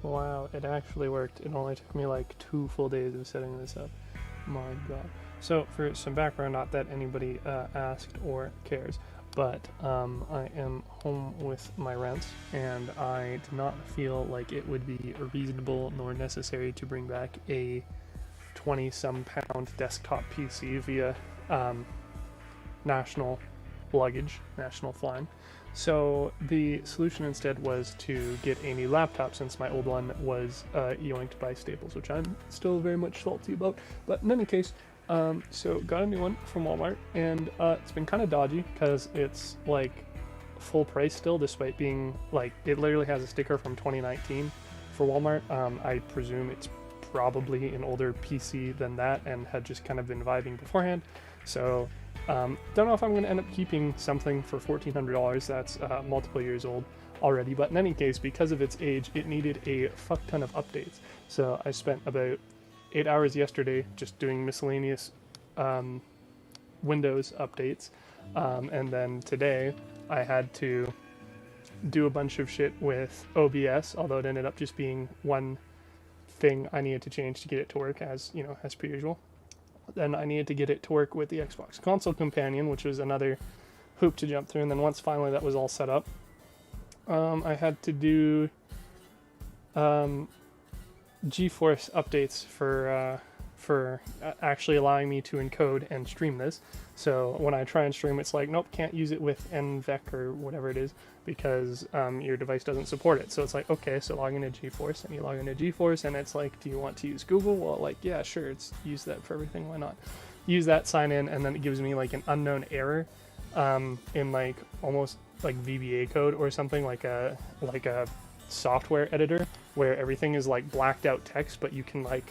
Wow, it actually worked. It only took me like 2 full days of setting this up. My god. So, for some background, not that anybody asked or cares, but I am home with my rents, and I did not feel like it would be reasonable nor necessary to bring back a 20-some pound desktop PC via national luggage, national flying. So the solution instead was to get a new laptop, since my old one was yoinked by Staples, which I'm still very much salty about. But in any case, so got a new one from Walmart, and it's been kind of dodgy because it's like full price still, despite being like, it literally has a sticker from 2019 for Walmart. I presume it's probably an older PC than that and had just kind of been vibing beforehand. So don't know if I'm going to end up keeping something for $1,400 that's multiple years old already, but in any case, because of its age, it needed a fuck ton of updates. So I spent about 8 hours yesterday just doing miscellaneous Windows updates, and then today I had to do a bunch of shit with OBS, although it ended up just being one thing I needed to change to get it to work, as you know, as per usual. Then I needed to get it to work with the Xbox Console Companion, which was another hoop to jump through. And then once finally that was all set up, I had to do GeForce updates for actually allowing me to encode and stream this. So when I try and stream, it's like, nope, can't use it with NVEC or whatever it is, because your device doesn't support it. So it's like, okay, so log into GeForce, and you log into GeForce, and it's like, do you want to use Google? Well, like, yeah, sure, it's use that for everything, why not? Use that, sign in, and then it gives me like an unknown error in like almost like VBA code or something, like a software editor where everything is like blacked out text, but you can like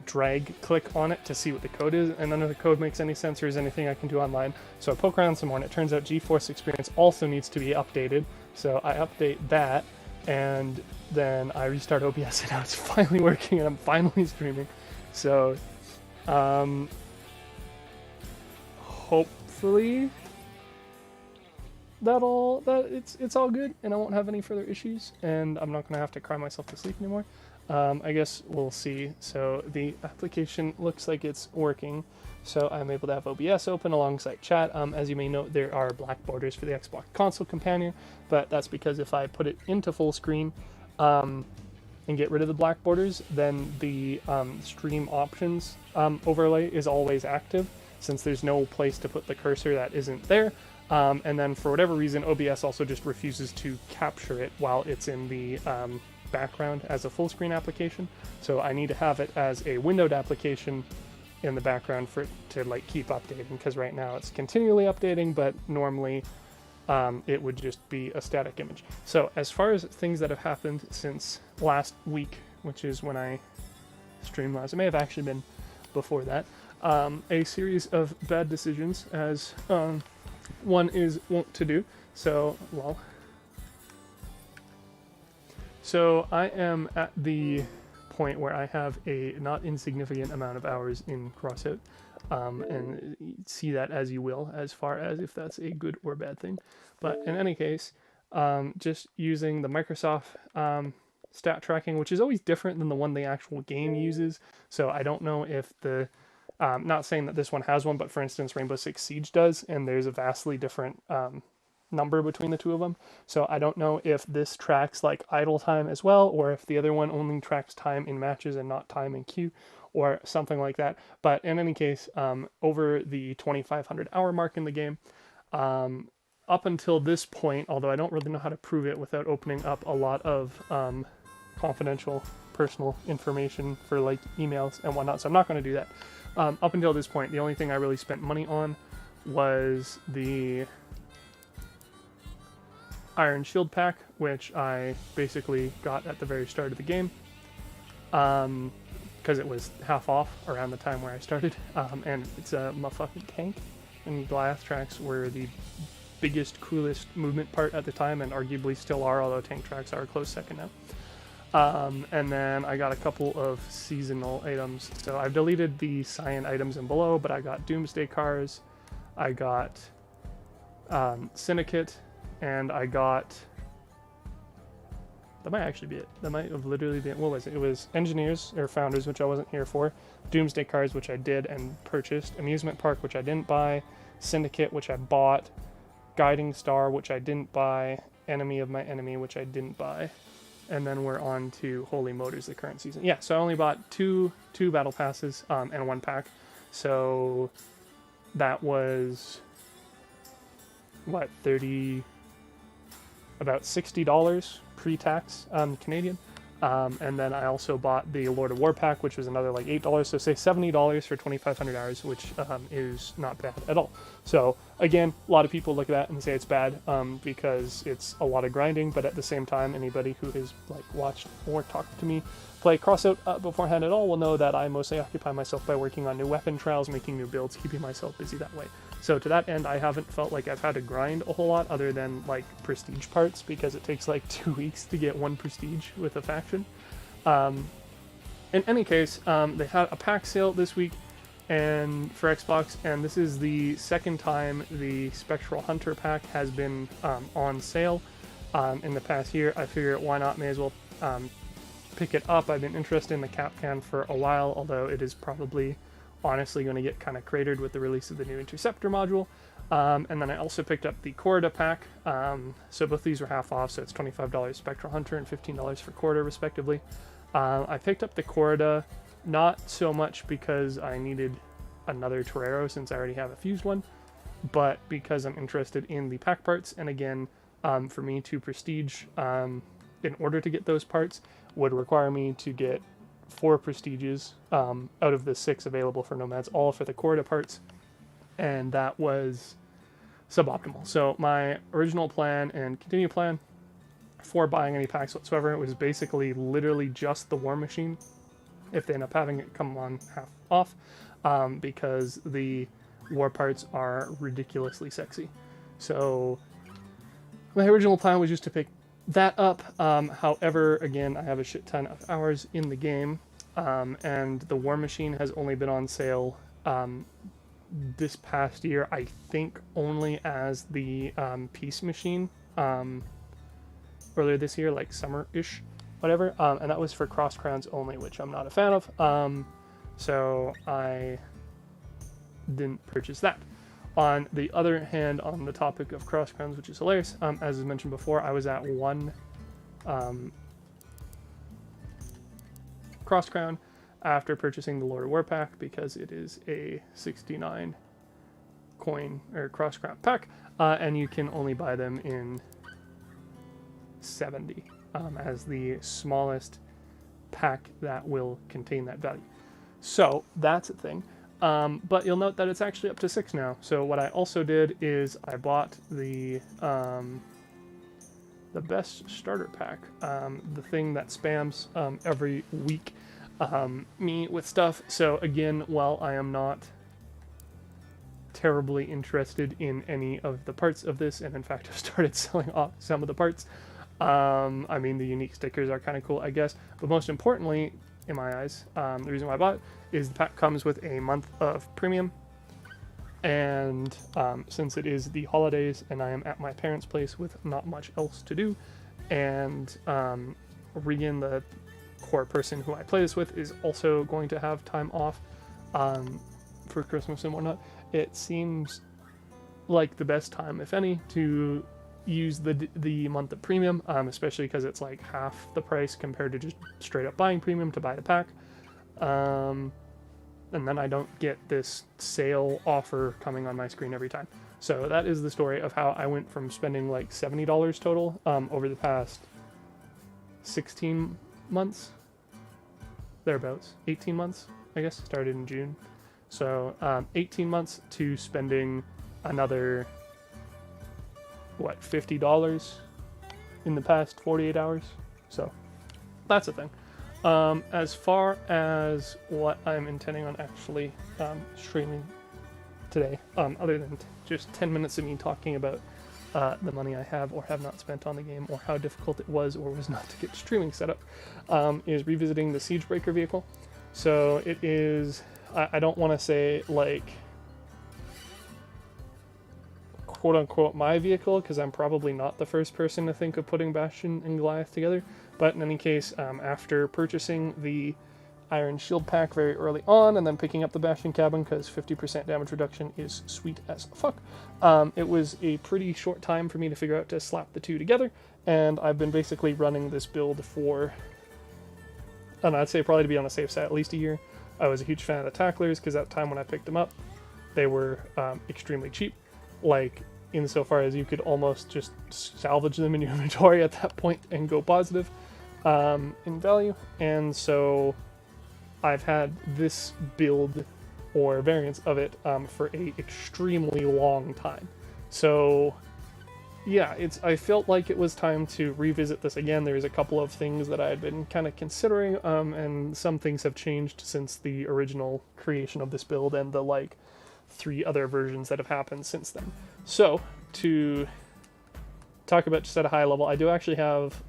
drag click on it to see what the code is, and none of the code makes any sense or is anything I can do online. So I poke around some more, and it turns out GeForce Experience also needs to be updated. So I update that, and then I restart OBS, and now it's finally working, and I'm finally streaming. So hopefully it's all good, and I won't have any further issues, and I'm not gonna have to cry myself to sleep anymore. I guess we'll see. So the application looks like it's working. So I'm able to have OBS open alongside chat. As you may note, there are black borders for the Xbox Console Companion, but that's because if I put it into full screen and get rid of the black borders, then the stream options overlay is always active, since there's no place to put the cursor that isn't there. And then for whatever reason, OBS also just refuses to capture it while it's in the background as a full screen application. So I need to have it as a windowed application in the background for it to like keep updating, because right now it's continually updating, but normally it would just be a static image. So as far as things that have happened since last week, which is when I streamed last, it may have actually been before that, a series of bad decisions, as one is wont to do. So, well, so I am at the point where I have a not insignificant amount of hours in Crossout, and see that as you will, as far as if that's a good or bad thing. But in any case, just using the Microsoft stat tracking, which is always different than the one the actual game uses. So I don't know if the, not saying that this one has one, but for instance, Rainbow Six Siege does, and there's a vastly different number between the two of them. So I don't know if this tracks like idle time as well, or if the other one only tracks time in matches and not time in queue, or something like that. But in any case, over the 2,500 hour mark in the game, up until this point, although I don't really know how to prove it without opening up a lot of confidential personal information for like emails and whatnot, so I'm not going to do that. Up until this point, the only thing I really spent money on was the Iron Shield pack, which I basically got at the very start of the game, because it was half off around the time where I started, and it's a motherfucking tank, and blast tracks were the biggest, coolest movement part at the time, and arguably still are, although tank tracks are a close second now. And then I got a couple of seasonal items. So I've deleted the cyan items in below, but I got Doomsday Cars, I got Syndicate, and I got that might actually be it. That might have literally been, what was it? It was Engineers, or Founders, which I wasn't here for, Doomsday Cards, which I did and purchased, Amusement Park, which I didn't buy, Syndicate, which I bought, Guiding Star, which I didn't buy, Enemy of My Enemy, which I didn't buy, and then we're on to Holy Motors, the current season. Yeah, so I only bought two battle passes and one pack, so that was, what, about $60 pre-tax Canadian. And then I also bought the Lord of War pack, which was another like $8, so say $70 for 2,500 hours, which is not bad at all. So again, a lot of people look at that and say it's bad because it's a lot of grinding, but at the same time, anybody who has like watched or talked to me play Crossout beforehand at all will know that I mostly occupy myself by working on new weapon trials, making new builds, keeping myself busy that way. So to that end, I haven't felt like I've had to grind a whole lot other than like prestige parts, because it takes like 2 weeks to get one prestige with a faction. In any case, they had a pack sale this week and for Xbox, and this is the second time the Spectral Hunter pack has been on sale in the past year. I figure why not, may as well pick it up. I've been interested in the Capcan for a while, although it is probably honestly going to get kind of cratered with the release of the new Interceptor module. And then I also picked up the Corda pack. So both these were half off, so it's $25 Spectral Hunter and $15 for Corda, respectively. I picked up the Corda not so much because I needed another Torero, since I already have a fused one, but because I'm interested in the pack parts. And again, for me to prestige in order to get those parts would require me to get 4 prestiges out of the 6 available for Nomads, all for the Corda parts, and that was suboptimal. So my original plan and continue plan for buying any packs whatsoever, it was basically literally just the War Machine, if they end up having it come on half off, because the war parts are ridiculously sexy. So my original plan was just to pick that up. However, again, I have a shit ton of hours in the game, and the War Machine has only been on sale this past year, I think only as the Peace Machine earlier this year, like summer-ish, whatever, and that was for Cross Crowns only, which I'm not a fan of, so I didn't purchase that. On the other hand, on the topic of Cross Crowns, which is hilarious, as I mentioned before, I was at one Cross Crown after purchasing the Lord of War pack, because it is a 69 coin or Cross Crown pack, and you can only buy them in 70 as the smallest pack that will contain that value. So that's a thing. But you'll note that it's actually up to 6 now. So what I also did is I bought the best starter pack, the thing that spams every week me with stuff. So again, while I am not terribly interested in any of the parts of this, and in fact I've started selling off some of the parts, I mean, the unique stickers are kind of cool, I guess, but most importantly, in my eyes, the reason why I bought it is the pack comes with a month of premium, and since it is the holidays and I am at my parents' place with not much else to do, and Regan, the core person who I play this with, is also going to have time off for Christmas and whatnot, it seems like the best time, if any, to use the month of premium, especially because it's like half the price compared to just straight up buying premium to buy the pack, and then I don't get this sale offer coming on my screen every time. So that is the story of how I went from spending like $70 total over the past 16 months, thereabouts, 18 months, I guess, started in June, so 18 months to spending another, what, $50 in the past 48 hours. So that's a thing. As far as what I'm intending on actually streaming today, other than just 10 minutes of me talking about the money I have or have not spent on the game, or how difficult it was or was not to get streaming set up, is revisiting the Siegebreaker vehicle. So it is, I don't want to say like quote-unquote my vehicle, because I'm probably not the first person to think of putting Bastion and Goliath together. But in any case, after purchasing the Iron Shield pack very early on, and then picking up the Bastion cabin, because 50% damage reduction is sweet as fuck, it was a pretty short time for me to figure out to slap the two together, and I've been basically running this build for, and I'd say probably to be on the safe side, at least a year. I was a huge fan of the Tacklers, because at the time when I picked them up, they were extremely cheap, like insofar as you could almost just salvage them in your inventory at that point and go positive in value. And so I've had this build or variants of it for a extremely long time. So yeah, I felt like it was time to revisit this again. There's a couple of things that I had been kind of considering, and some things have changed since the original creation of this build and the like 3 other versions that have happened since then. So to talk about just at a high level, I do actually have,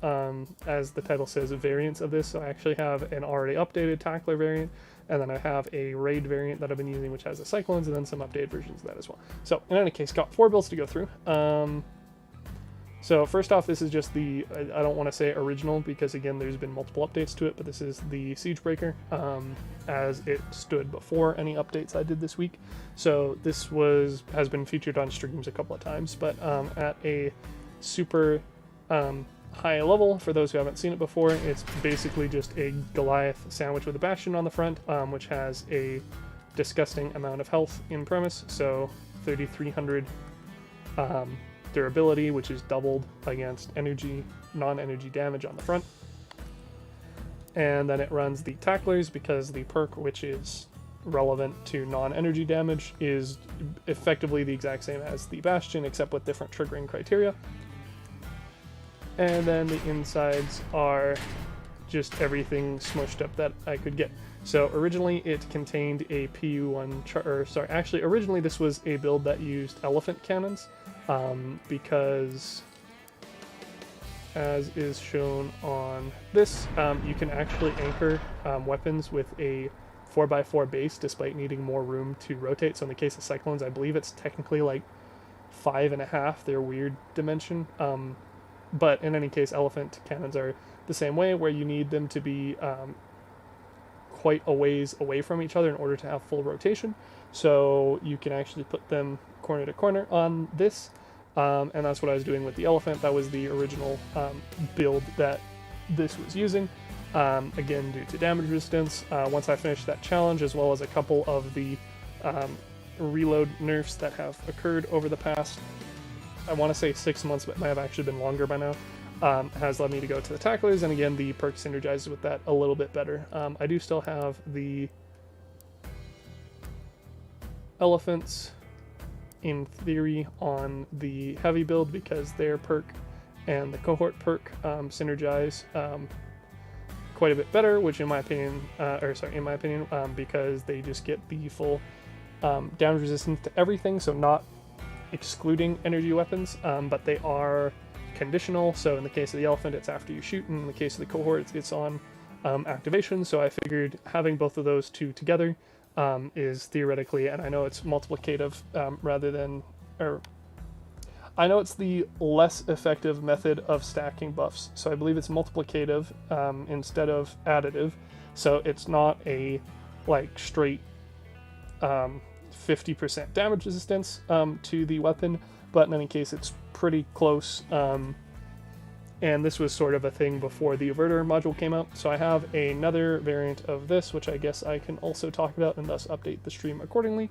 as the title says, variants of this. So I actually have an already updated Tackler variant, and then I have a Raid variant that I've been using, which has the Cyclones, and then some updated versions of that as well. So in any case, got 4 builds to go through. So first off, this is just the, I don't want to say original, because again, there's been multiple updates to it, but this is the Siegebreaker, as it stood before any updates I did this week. So this has been featured on streams a couple of times, but at a super high level, for those who haven't seen it before, it's basically just a Goliath sandwich with a Bastion on the front, which has a disgusting amount of health in premise, so 3,300 durability, which is doubled against non-energy damage on the front. And then it runs the Tacklers, because the perk, which is relevant to non-energy damage, is effectively the exact same as the Bastion, except with different triggering criteria. And then the insides are just everything smushed up that I could get. So originally it contained a PU1 originally this was a build that used elephant cannons, because as is shown on this, you can actually anchor weapons with a 4x4 base despite needing more room to rotate. So in the case of Cyclones, I believe it's technically like 5.5, their weird dimension. But in any case, elephant cannons are the same way, where you need them to be quite a ways away from each other in order to have full rotation. So you can actually put them corner to corner on this, and that's what I was doing with the elephant. That was the original build that this was using, again due to damage resistance. Once I finished that challenge, as well as a couple of the reload nerfs that have occurred over the past, I want to say 6 months, but it might have actually been longer by now, has led me to go to the Tacklers, and again the perk synergizes with that a little bit better. I do still have the elephants in theory on the heavy build, because their perk and the cohort perk synergize quite a bit better, which in my opinion, because they just get the full damage resistance to everything, so not excluding energy weapons, but they are conditional. So in the case of the elephant, it's after you shoot, and in the case of the cohort, it's on activation. So I figured having both of those two together is theoretically, and I know it's multiplicative rather than, or I know it's the less effective method of stacking buffs. So I believe it's multiplicative instead of additive. So it's not a like straight 50% damage resistance to the weapon, but in any case it's pretty close, and this was sort of a thing before the Averter module came out. So I have another variant of this, which I guess I can also talk about and thus update the stream accordingly,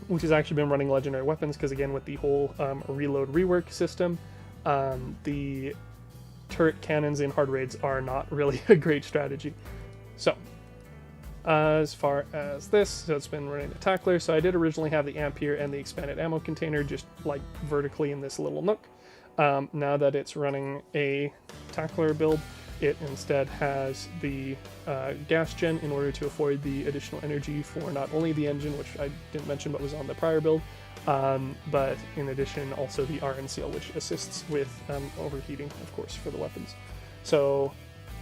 which has actually been running legendary weapons, because again with the whole reload rework system, the turret cannons in hard raids are not really a great strategy. So as far as this, so it's been running the Tackler. So I did originally have the Ampere and the expanded ammo container just like vertically in this little nook. Now that it's running a Tackler build, it instead has the gas gen in order to afford the additional energy for not only the engine, which I didn't mention but was on the prior build, but in addition also the RN seal, which assists with overheating, of course, for the weapons. So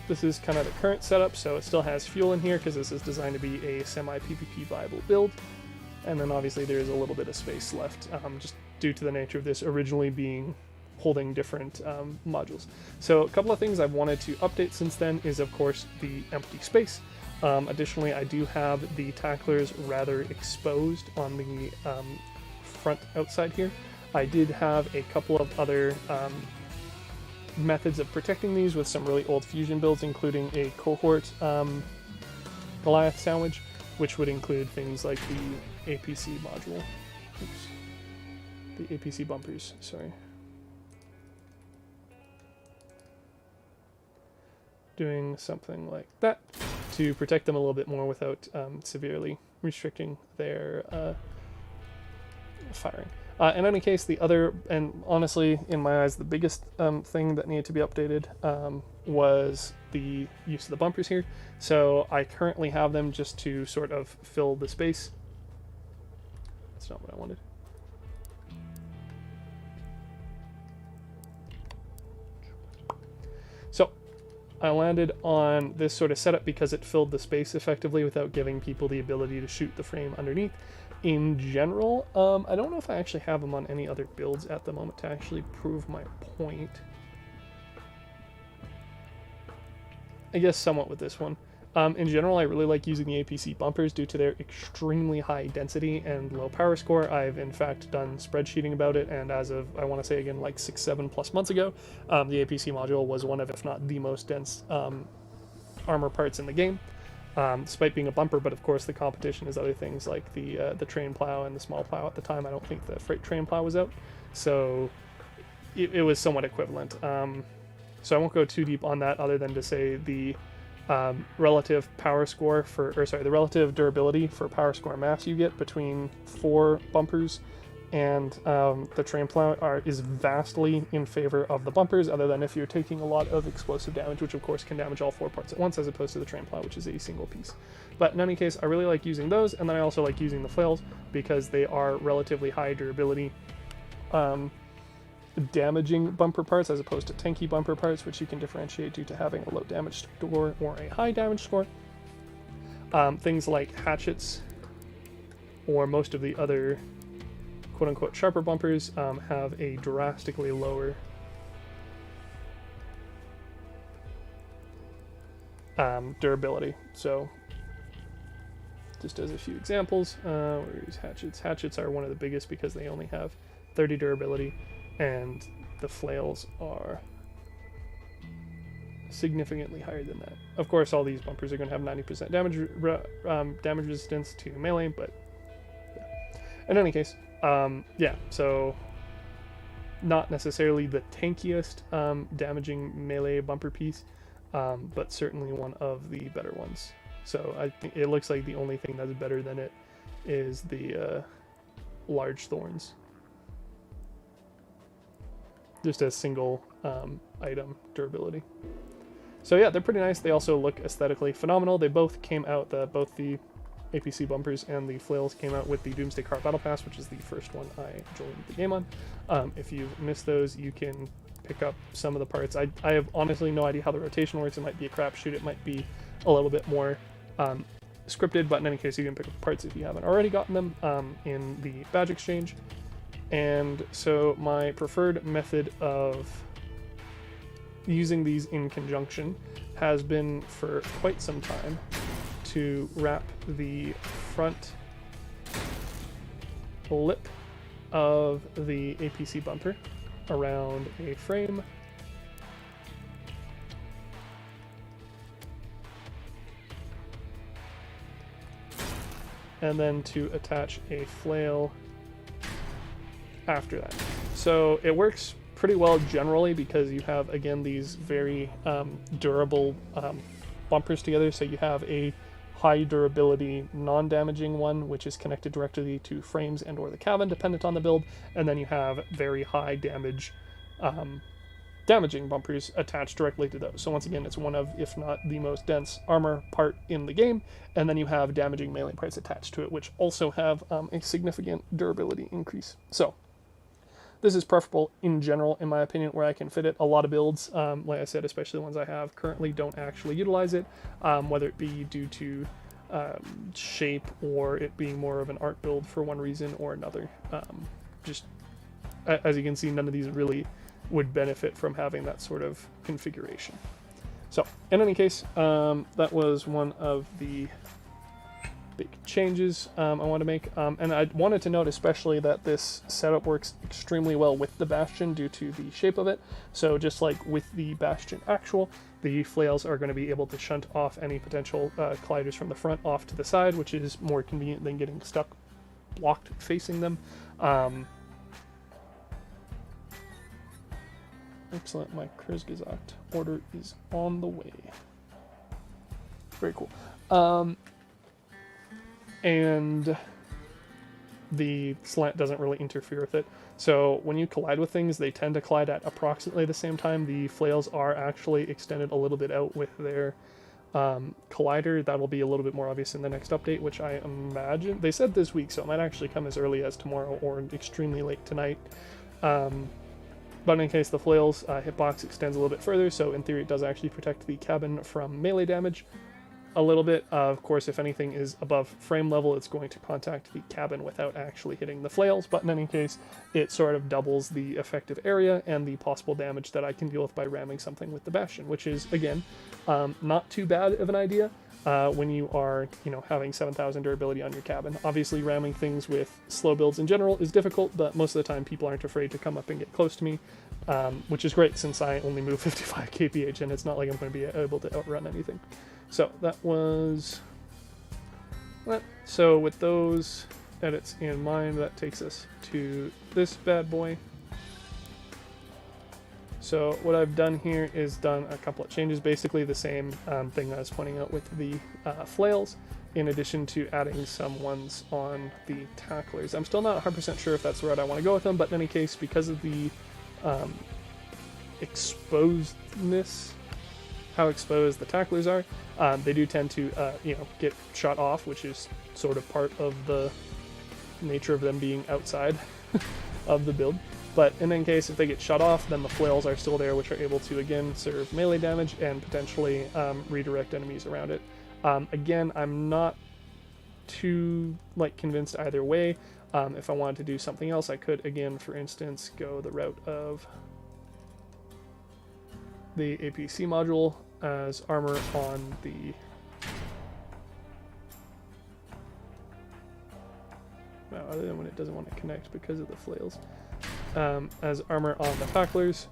this is kind of the current setup, so it still has fuel in here because this is designed to be a semi-PvP viable build. And then obviously there is a little bit of space left just due to the nature of this originally being holding different modules. So a couple of things I've wanted to update since then is, of course, the empty space. Additionally, I do have the tacklers rather exposed on the front outside here. I did have a couple of other methods of protecting these with some really old fusion builds, including a cohort Goliath sandwich, which would include things like the APC module. Oops. The APC bumpers, sorry. Doing something like that to protect them a little bit more without severely restricting their firing. In any case, the other, and honestly, in my eyes, the biggest thing that needed to be updated was the use of the bumpers here. So I currently have them just to sort of fill the space. That's not what I wanted. So I landed on this sort of setup because it filled the space effectively without giving people the ability to shoot the frame underneath. In general, I don't know if I actually have them on any other builds at the moment to actually prove my point. I guess somewhat with this one. In general, I really like using the APC bumpers due to their extremely high density and low power score. I've in fact done spreadsheeting about it, and as of, I want to say again, like 6-7+ months ago, the APC module was one of, if not the most dense armor parts in the game. Despite being a bumper, but of course the competition is other things like the train plow and the small plow. At the time, I don't think the freight train plow was out, so it was somewhat equivalent. So I won't go too deep on that, other than to say the relative power score for, or sorry, the relative durability for power score mass you get between 4 bumpers and the train plow is vastly in favor of the bumpers, other than if you're taking a lot of explosive damage, which of course can damage all 4 parts at once, as opposed to the train plow, which is a single piece. But in any case, I really like using those, and then I also like using the flails because they are relatively high durability damaging bumper parts, as opposed to tanky bumper parts, which you can differentiate due to having a low damage score or a high damage score. Things like hatchets or most of the other quote-unquote sharper bumpers have a drastically lower durability. So just as a few examples, we'll use hatchets. Hatchets are one of the biggest because they only have 30 durability, and the flails are significantly higher than that. Of course, all these bumpers are going to have 90% damage resistance to melee, but yeah. In any case, yeah, so not necessarily the tankiest damaging melee bumper piece, but certainly one of the better ones. So I think it looks like the only thing that's better than it is the large thorns. Just a single item durability. So yeah, they're pretty nice. They also look aesthetically phenomenal. They both came out, both the APC bumpers and the flails came out with the Doomsday Car Battle Pass, which is the first one I joined the game on. If you've missed those, you can pick up some of the parts. I have honestly no idea how the rotation works. It might be a crapshoot. It might be a little bit more scripted, but in any case, you can pick up parts if you haven't already gotten them in the badge exchange. And so my preferred method of using these in conjunction has been for quite some time to wrap the front lip of the APC bumper around a frame, and then to attach a flail after that. So it works pretty well generally because you have, again, these very durable bumpers together. So you have a high durability non-damaging one, which is connected directly to frames and or the cabin, dependent on the build, and then you have very high damage damaging bumpers attached directly to those. So once again, it's one of, if not the most dense armor part in the game, and then you have damaging melee parts attached to it, which also have a significant durability increase. So this is preferable in general, in my opinion, where I can fit it. A lot of builds, like I said, especially the ones I have currently, don't actually utilize it, whether it be due to shape or it being more of an art build for one reason or another. Just as you can see, none of these really would benefit from having that sort of configuration. So in any case, that was one of the big changes I want to make, and I wanted to note especially that this setup works extremely well with the Bastion due to the shape of it. So just like with the Bastion Actual, the flails are going to be able to shunt off any potential colliders from the front off to the side, which is more convenient than getting stuck blocked facing them. Excellent, my Kurzgesagt order is on the way. Very cool. And the slant doesn't really interfere with it. So when you collide with things, they tend to collide at approximately the same time. The flails are actually extended a little bit out with their collider. That'll be a little bit more obvious in the next update, which I imagine they said this week, so it might actually come as early as tomorrow or extremely late tonight. But in case, the flails hitbox extends a little bit further, so in theory it does actually protect the cabin from melee damage a little bit. Of course, if anything is above frame level, it's going to contact the cabin without actually hitting the flails, but in any case, it sort of doubles the effective area and the possible damage that I can deal with by ramming something with the Bastion, which is, again, not too bad of an idea when you are, having 7,000 durability on your cabin. Obviously, ramming things with slow builds in general is difficult, but most of the time people aren't afraid to come up and get close to me, which is great since I only move 55 kph, and it's not like I'm going to be able to outrun anything. So that was that. So with those edits in mind, that takes us to this bad boy. So what I've done here is done a couple of changes, basically the same thing I was pointing out with the flails, in addition to adding some ones on the tacklers. I'm still not 100% sure if that's the route I want to go with them, but in any case, because of the exposedness, how exposed the tacklers are, they do tend to get shot off, which is sort of part of the nature of them being outside of the build. But in any case, if they get shut off, then the flails are still there, which are able to again serve melee damage and potentially redirect enemies around it. Again, I'm not too convinced either way. If I wanted to do something else, I could again, for instance, go the route of the APC module as armor on the other than when it doesn't want to connect because of the flails, as armor on the tacklers.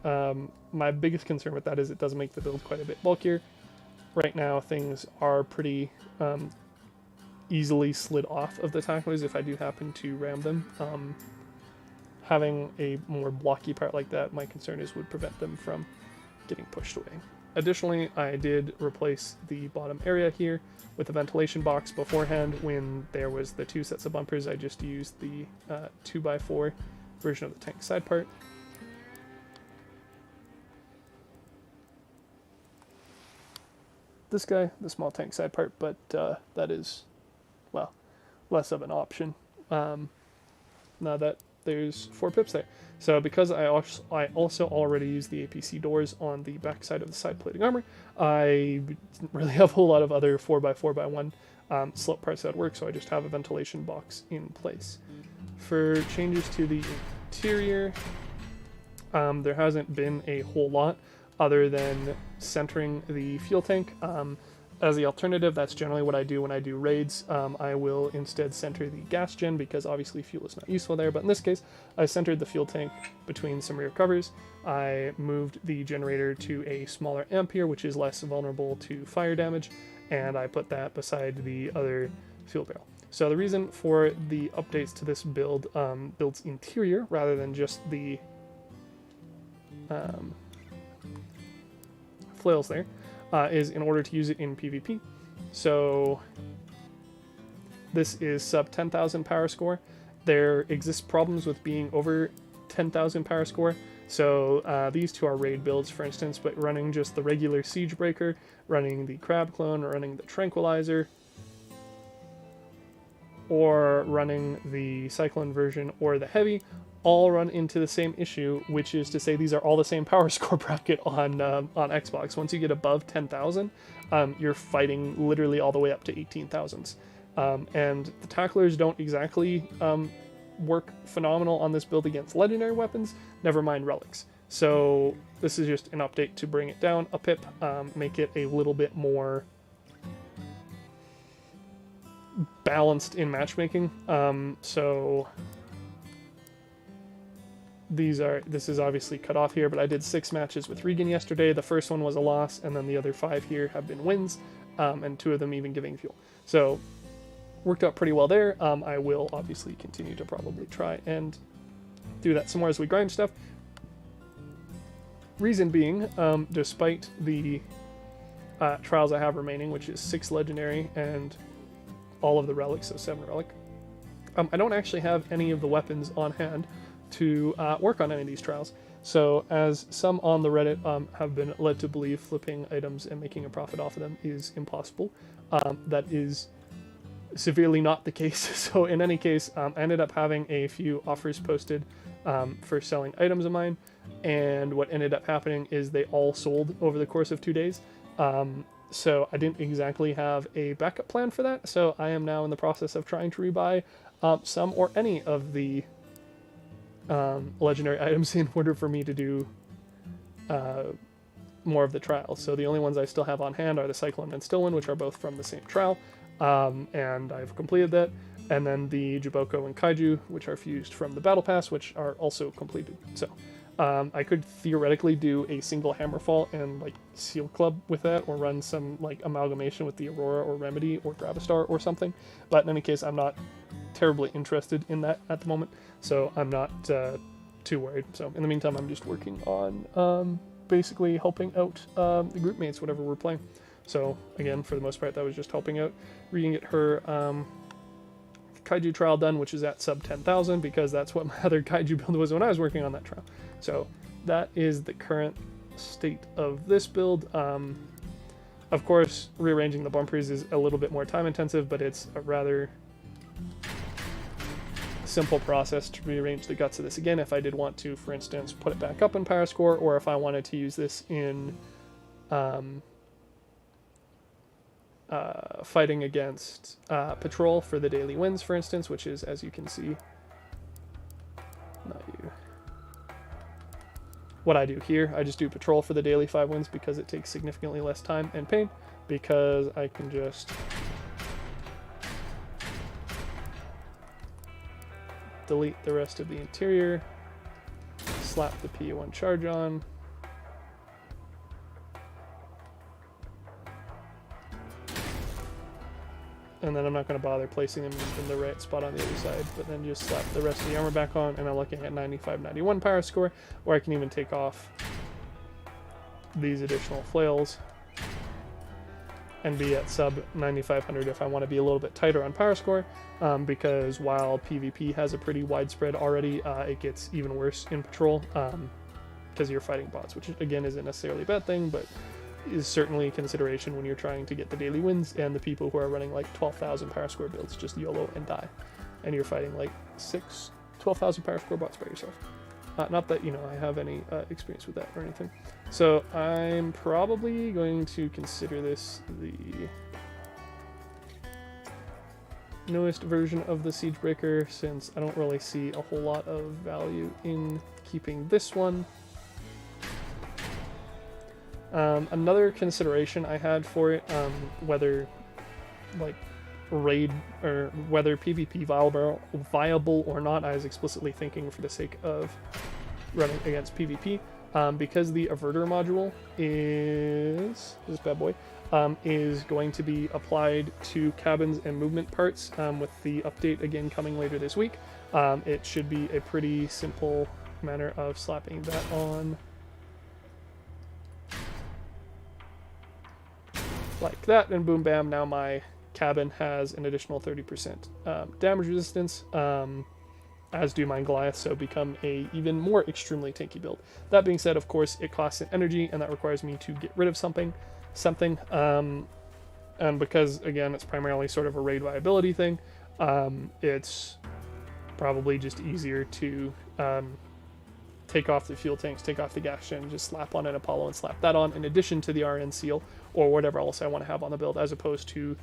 My biggest concern with that is it does make the build quite a bit bulkier. Right now things are pretty easily slid off of the tacklers if I do happen to ram them. Having a more blocky part like that, my concern is, would prevent them from getting pushed away. Additionally, I did replace the bottom area here with a ventilation box. Beforehand, when there was the two sets of bumpers, I just used the 2x4 version of the tank side part. This guy, the small tank side part, but that is, well, less of an option. Now that there's 4 pips there. So because I also already use the APC doors on the back side of the side plating armor, I didn't really have a whole lot of other 4x4x1 slope parts that work, so I just have a ventilation box in place. For changes to the interior, there hasn't been a whole lot other than centering the fuel tank. As the alternative, that's generally what I do when I do raids. I will instead center the gas gen because obviously fuel is not useful there, but in this case, I centered the fuel tank between some rear covers. I moved the generator to a smaller ampere, which is less vulnerable to fire damage, and I put that beside the other fuel barrel. So the reason for the updates to this build, build's interior, rather than just the flails there, is in order to use it in PvP. So this is sub 10,000 power score. There exists problems with being over 10,000 power score. So these two are raid builds, for instance, but running just the regular Siegebreaker, running the Crab Clone, or running the Tranquilizer, or running the Cyclone version or the Heavy, all run into the same issue, which is to say these are all the same power score bracket on Xbox. Once you get above 10,000, you're fighting literally all the way up to 18,000s. And the tacklers don't exactly work phenomenal on this build against legendary weapons, never mind relics. So this is just an update to bring it down a pip, make it a little bit more balanced in matchmaking. So this is obviously cut off here, but I did 6 matches with Regan yesterday. The first one was a loss, and then the other 5 here have been wins, and 2 of them even giving fuel. So worked out pretty well there. I will obviously continue to probably try and do that some more as we grind stuff. Reason being, despite the trials I have remaining, which is 6 legendary and all of the relics, so 7 relic, I don't actually have any of the weapons on hand to work on any of these trials. So as some on the Reddit have been led to believe, flipping items and making a profit off of them is impossible. That is severely not the case. So in any case, I ended up having a few offers posted for selling items of mine, and what ended up happening is they all sold over the course of 2 days. So I didn't exactly have a backup plan for that, so I am now in the process of trying to rebuy some or any of the legendary items in order for me to do more of the trials. So the only ones I still have on hand are the Cyclone and Stillwind, which are both from the same trial, and I've completed that, and then the Jaboko and Kaiju, which are fused from the Battle Pass, which are also completed. So I could theoretically do a single Hammerfall and like Seal Club with that, or run some like amalgamation with the Aurora or Remedy or Gravistar or something, but in any case I'm not terribly interested in that at the moment, so I'm not too worried. So in the meantime, I'm just working on basically helping out the group mates, whatever we're playing. So again, for the most part, that was just helping out. We can get her Kaiju trial done, which is at sub 10,000, because that's what my other Kaiju build was when I was working on that trial. So that is the current state of this build. Of course, rearranging the bumpers is a little bit more time intensive, but it's a rather simple process to rearrange the guts of this again if I did want to, for instance, put it back up in power score, or if I wanted to use this in fighting against Patrol for the daily wins, for instance, which is, as you can see, not you. What I do here, I just do Patrol for the daily 5 wins because it takes significantly less time and pain, because I can just delete the rest of the interior, slap the PU1 charge on, and then I'm not going to bother placing them in the right spot on the other side, but then just slap the rest of the armor back on, and I'm looking at 95, 91 power score, or I can even take off these additional flails and be at sub 9500 if I want to be a little bit tighter on power score, because while PvP has a pretty widespread already, it gets even worse in Patrol, because you're fighting bots, which again isn't necessarily a bad thing, but is certainly a consideration when you're trying to get the daily wins, and the people who are running like 12,000 power score builds just YOLO and die, and you're fighting like 12,000 power score bots by yourself. Not that, you know, I have any experience with that or anything. So I'm probably going to consider this the newest version of the Siegebreaker, since I don't really see a whole lot of value in keeping this one. Another consideration I had for it, whether like raid or whether PvP viable or not, I was explicitly thinking for the sake of running against PvP, because the Averter module is this bad boy is going to be applied to cabins and movement parts, with the update again coming later this week. It should be a pretty simple manner of slapping that on like that, and boom bam, now my cabin has an additional 30% damage resistance, as do my Goliath, so become a even more extremely tanky build. That being said, of course, it costs an energy, and that requires me to get rid of something, and because again it's primarily sort of a raid viability thing, it's probably just easier to take off the fuel tanks, take off the gas gen, just slap on an Apollo and slap that on in addition to the RN seal or whatever else I want to have on the build, as opposed to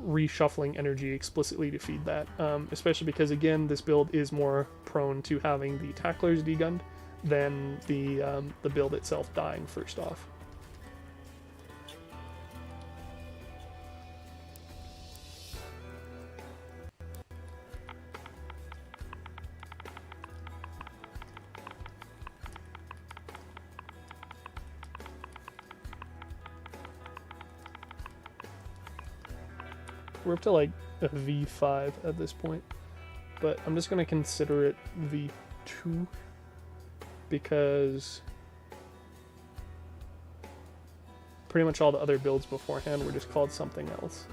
reshuffling energy explicitly to feed that, especially because, again, this build is more prone to having the tacklers degunned than the build itself dying first off. We're up to like a V5 at this point, but I'm just going to consider it V2 because pretty much all the other builds beforehand were just called something else.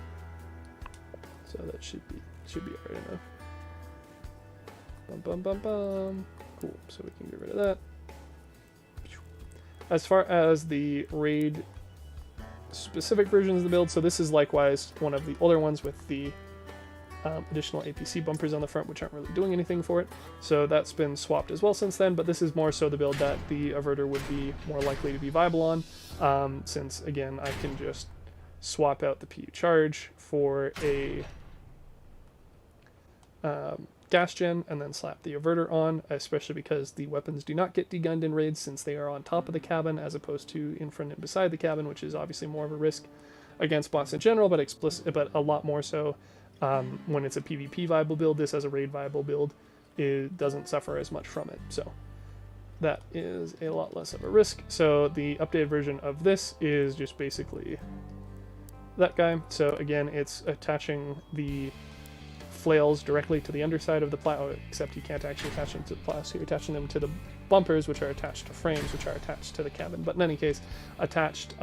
So that should be alright enough. Bum bum bum bum. Cool. So we can get rid of that. As far as the raid specific versions of the build, so this is likewise one of the older ones with the additional APC bumpers on the front, which aren't really doing anything for it. So that's been swapped as well since then, but this is more so the build that the Averter would be more likely to be viable on, since, again, I can just swap out the PU charge for a gas gen and then slap the Averter on, especially because the weapons do not get degunned in raids since they are on top of the cabin as opposed to in front and beside the cabin, which is obviously more of a risk against bots in general, but a lot more so when it's a PvP viable build. This as a raid viable build, it doesn't suffer as much from it, so that is a lot less of a risk. So the updated version of this is just basically that guy. So again, it's attaching the flails directly to the underside of the plow, except you can't actually attach them to the plow, so you're attaching them to the bumpers, which are attached to frames, which are attached to the cabin, but in any case attached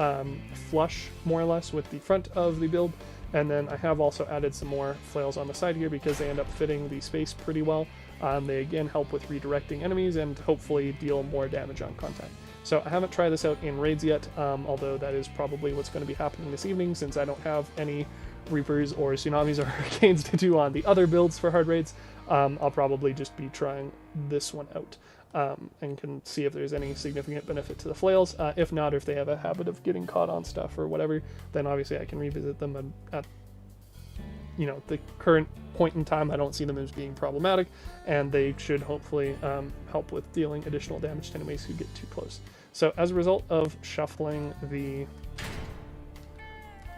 flush more or less with the front of the build. And then I have also added some more flails on the side here because they end up fitting the space pretty well. They again help with redirecting enemies and hopefully deal more damage on contact. So I haven't tried this out in raids yet, although that is probably what's going to be happening this evening since I don't have any Reapers or Tsunamis or Hurricanes to do on the other builds for hard raids. I'll probably just be trying this one out and can see if there's any significant benefit to the flails. If not, if they have a habit of getting caught on stuff or whatever, then obviously I can revisit them at the current point in time. I don't see them as being problematic, and they should hopefully help with dealing additional damage to enemies who get too close. So as a result of shuffling the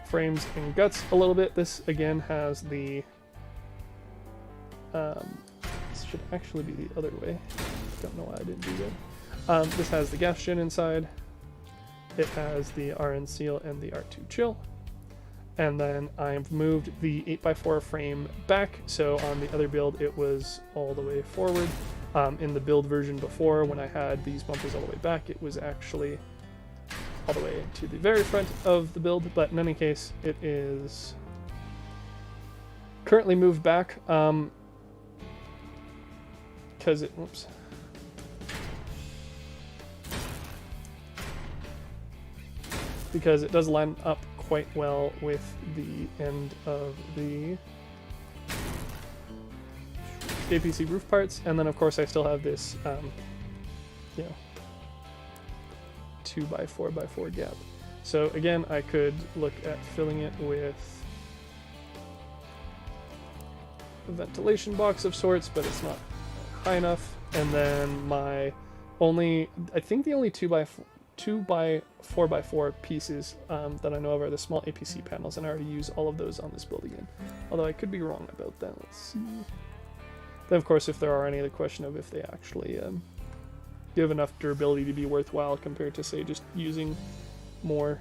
frames and guts a little bit, this again has the this should actually be the other way. Don't know why I didn't do that. This has the gas gen inside. It has the RN seal and the R2 chill. And then I've moved the 8x4 frame back, so on the other build it was all the way forward. In the build version before, when I had these bumpers all the way back, it was actually all the way to the very front of the build, but in any case, it is currently moved back, because it, whoops. Because it does line up quite well with the end of the APC roof parts, and then of course I still have this 2x4x4 gap. So again, I could look at filling it with a ventilation box of sorts, but it's not high enough. And then I think the only 2x4x4 pieces that I know of are the small APC panels, and I already use all of those on this build again. Although I could be wrong about that. Let's see. Then of course, if there are any, the question of if they actually give enough durability to be worthwhile compared to, say, just using more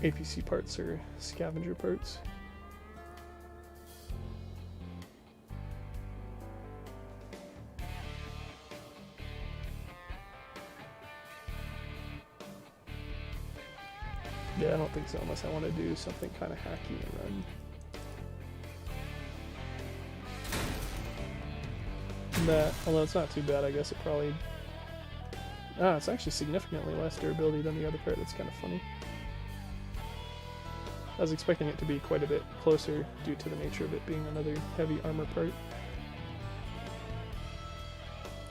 APC parts or scavenger parts. Yeah, I don't think so, unless I want to do something kind of hacky and run. That, although it's not too bad, I guess it probably... it's actually significantly less durability than the other part. That's kind of funny. I was expecting it to be quite a bit closer due to the nature of it being another heavy armor part.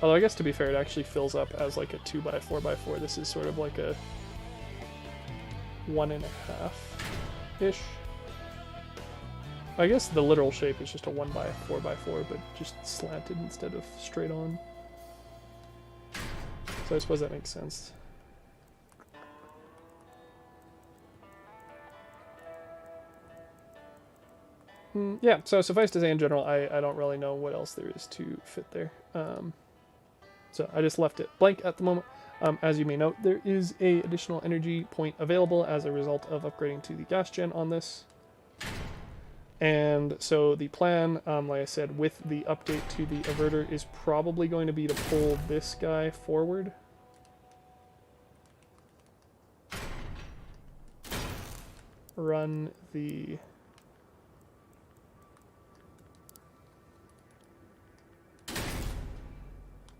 Although I guess to be fair, it actually fills up as like a 2x4x4. This is sort of like a 1.5-ish. I guess the literal shape is just a 1x4x4, but just slanted instead of straight on. So I suppose that makes sense. Yeah, so suffice to say in general, I don't really know what else there is to fit there. So I just left it blank at the moment. As you may note, there is a additional energy point available as a result of upgrading to the gas gen on this. And so the plan, like I said, with the update to the averter is probably going to be to pull this guy forward. Run the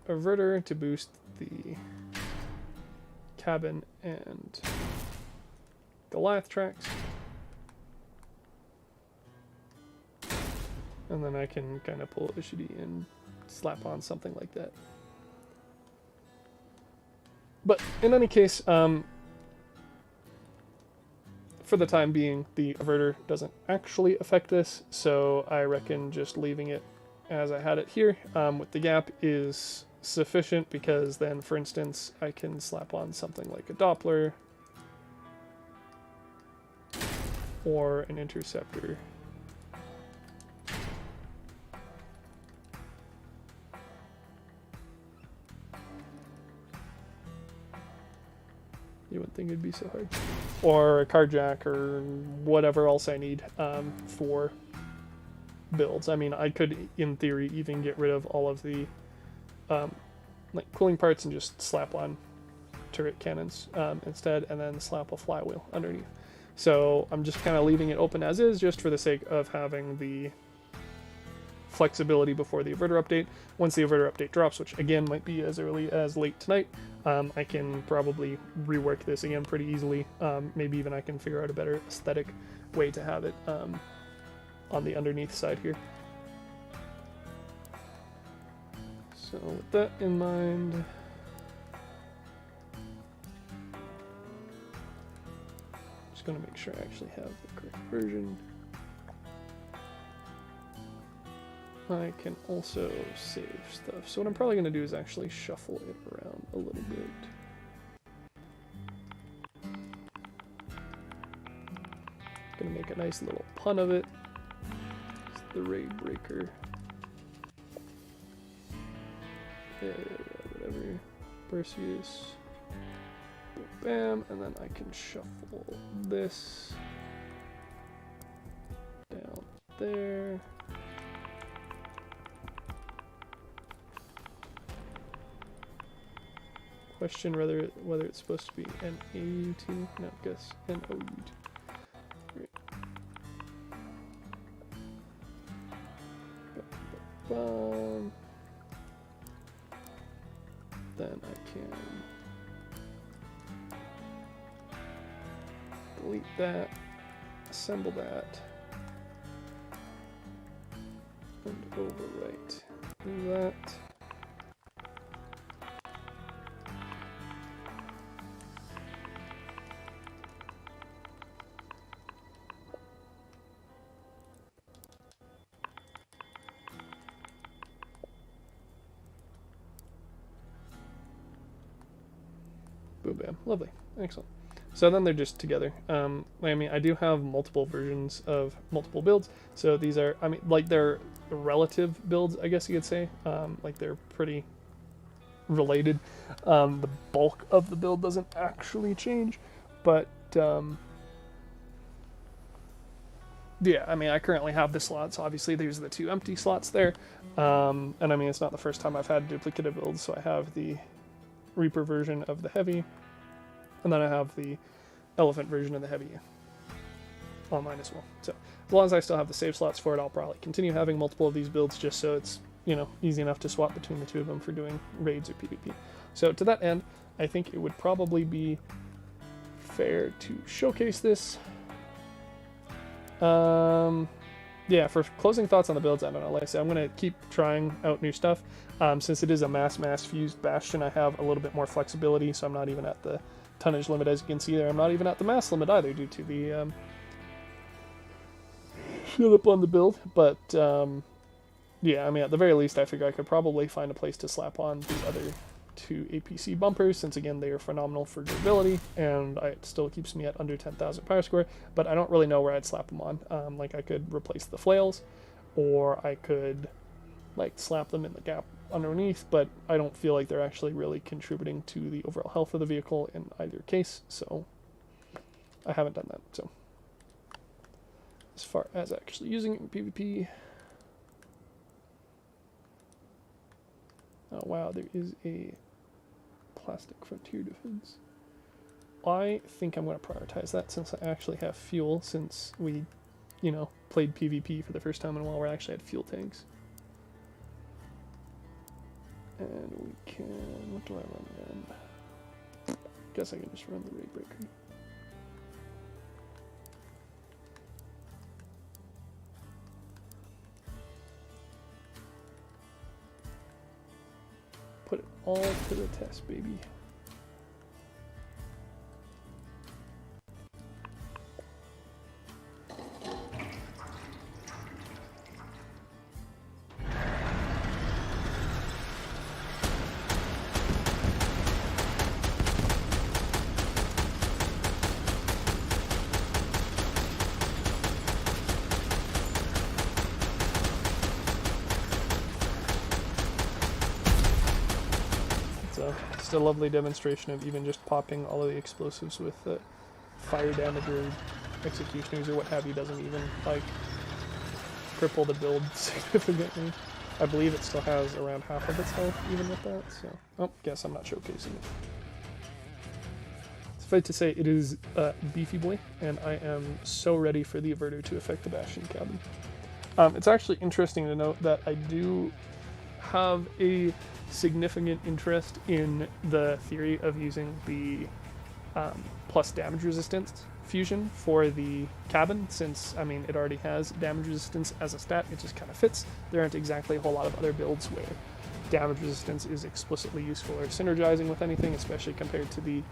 averter to boost the cabin and Goliath tracks. And then I can kind of pull Ishidi and slap on something like that. But in any case, for the time being, the averter doesn't actually affect this, so I reckon just leaving it as I had it here with the gap is sufficient, because then, for instance, I can slap on something like a Doppler or an interceptor. You wouldn't think it'd be so hard. Or a card jack or whatever else I need for builds. I mean, I could, in theory, even get rid of all of the like cooling parts and just slap on turret cannons instead, and then slap a flywheel underneath. So I'm just kind of leaving it open as is, just for the sake of having the flexibility before the averter update. Once the averter update drops, which again might be as early as late tonight, I can probably rework this again pretty easily. Maybe even I can figure out a better aesthetic way to have it on the underneath side here. So with that in mind, just going to make sure I actually have the correct version. I can also save stuff. So what I'm probably going to do is actually shuffle it around a little bit. Going to make a nice little pun of it. It's the Siegebreaker. Yeah, whatever. Perseus. Bam, and then I can shuffle this down there. Question whether it's supposed to be an AUT. No, guess an OUT. Great. Then I can delete that, assemble that, and overwrite that. Boom, bam. Lovely. Excellent. So then they're just together. I mean, I do have multiple versions of multiple builds. So these are, I mean, like they're relative builds, I guess you could say. Like they're pretty related. The bulk of the build doesn't actually change. But, yeah, I mean, I currently have the slots. Obviously, there's the 2 empty slots there. And I mean, it's not the first time I've had duplicative builds. So I have the Reaper version of the heavy, and then I have the elephant version of the heavy on mine as well. So as long as I still have the save slots for it, I'll probably continue having multiple of these builds, just so it's, you know, easy enough to swap between the 2 of them for doing raids or PvP. So to that end, I think it would probably be fair to showcase this. Yeah, for closing thoughts on the builds, I don't know. Like I said, I'm going to keep trying out new stuff. Since it is a mass fused bastion, I have a little bit more flexibility, so I'm not even at the tonnage limit, as you can see there. I'm not even at the mass limit either, due to the shut up on the build, but yeah, I mean, at the very least, I figure I could probably find a place to slap on the other two APC bumpers, since again, they are phenomenal for durability, and it still keeps me at under 10,000 power score, but I don't really know where I'd slap them on. Like, I could replace the flails, or I could, like, slap them in the gap underneath, but I don't feel like they're actually really contributing to the overall health of the vehicle in either case, so I haven't done that. So as far as actually using it in PvP, oh wow, there is a plastic frontier defense. I think I'm going to prioritize that since I actually have fuel, since we, you know, played PvP for the first time in a while where I actually had fuel tanks. And we can, what do I run then? Guess I can just run the Siegebreaker. Put it all to the test, baby. Just a lovely demonstration of even just popping all of the explosives with fire damage or executioners or what have you doesn't even like cripple the build significantly. I believe it still has around half of its health even with that, so oh, guess I'm not showcasing it. Suffice to say, it is Beefy Boy, and I am so ready for the Averter to affect the Bastion cabin. It's actually interesting to note that I do have a significant interest in the theory of using the plus damage resistance fusion for the cabin, since, I mean, it already has damage resistance as a stat, it just kind of fits. There aren't exactly a whole lot of other builds where damage resistance is explicitly useful or synergizing with anything, especially compared to the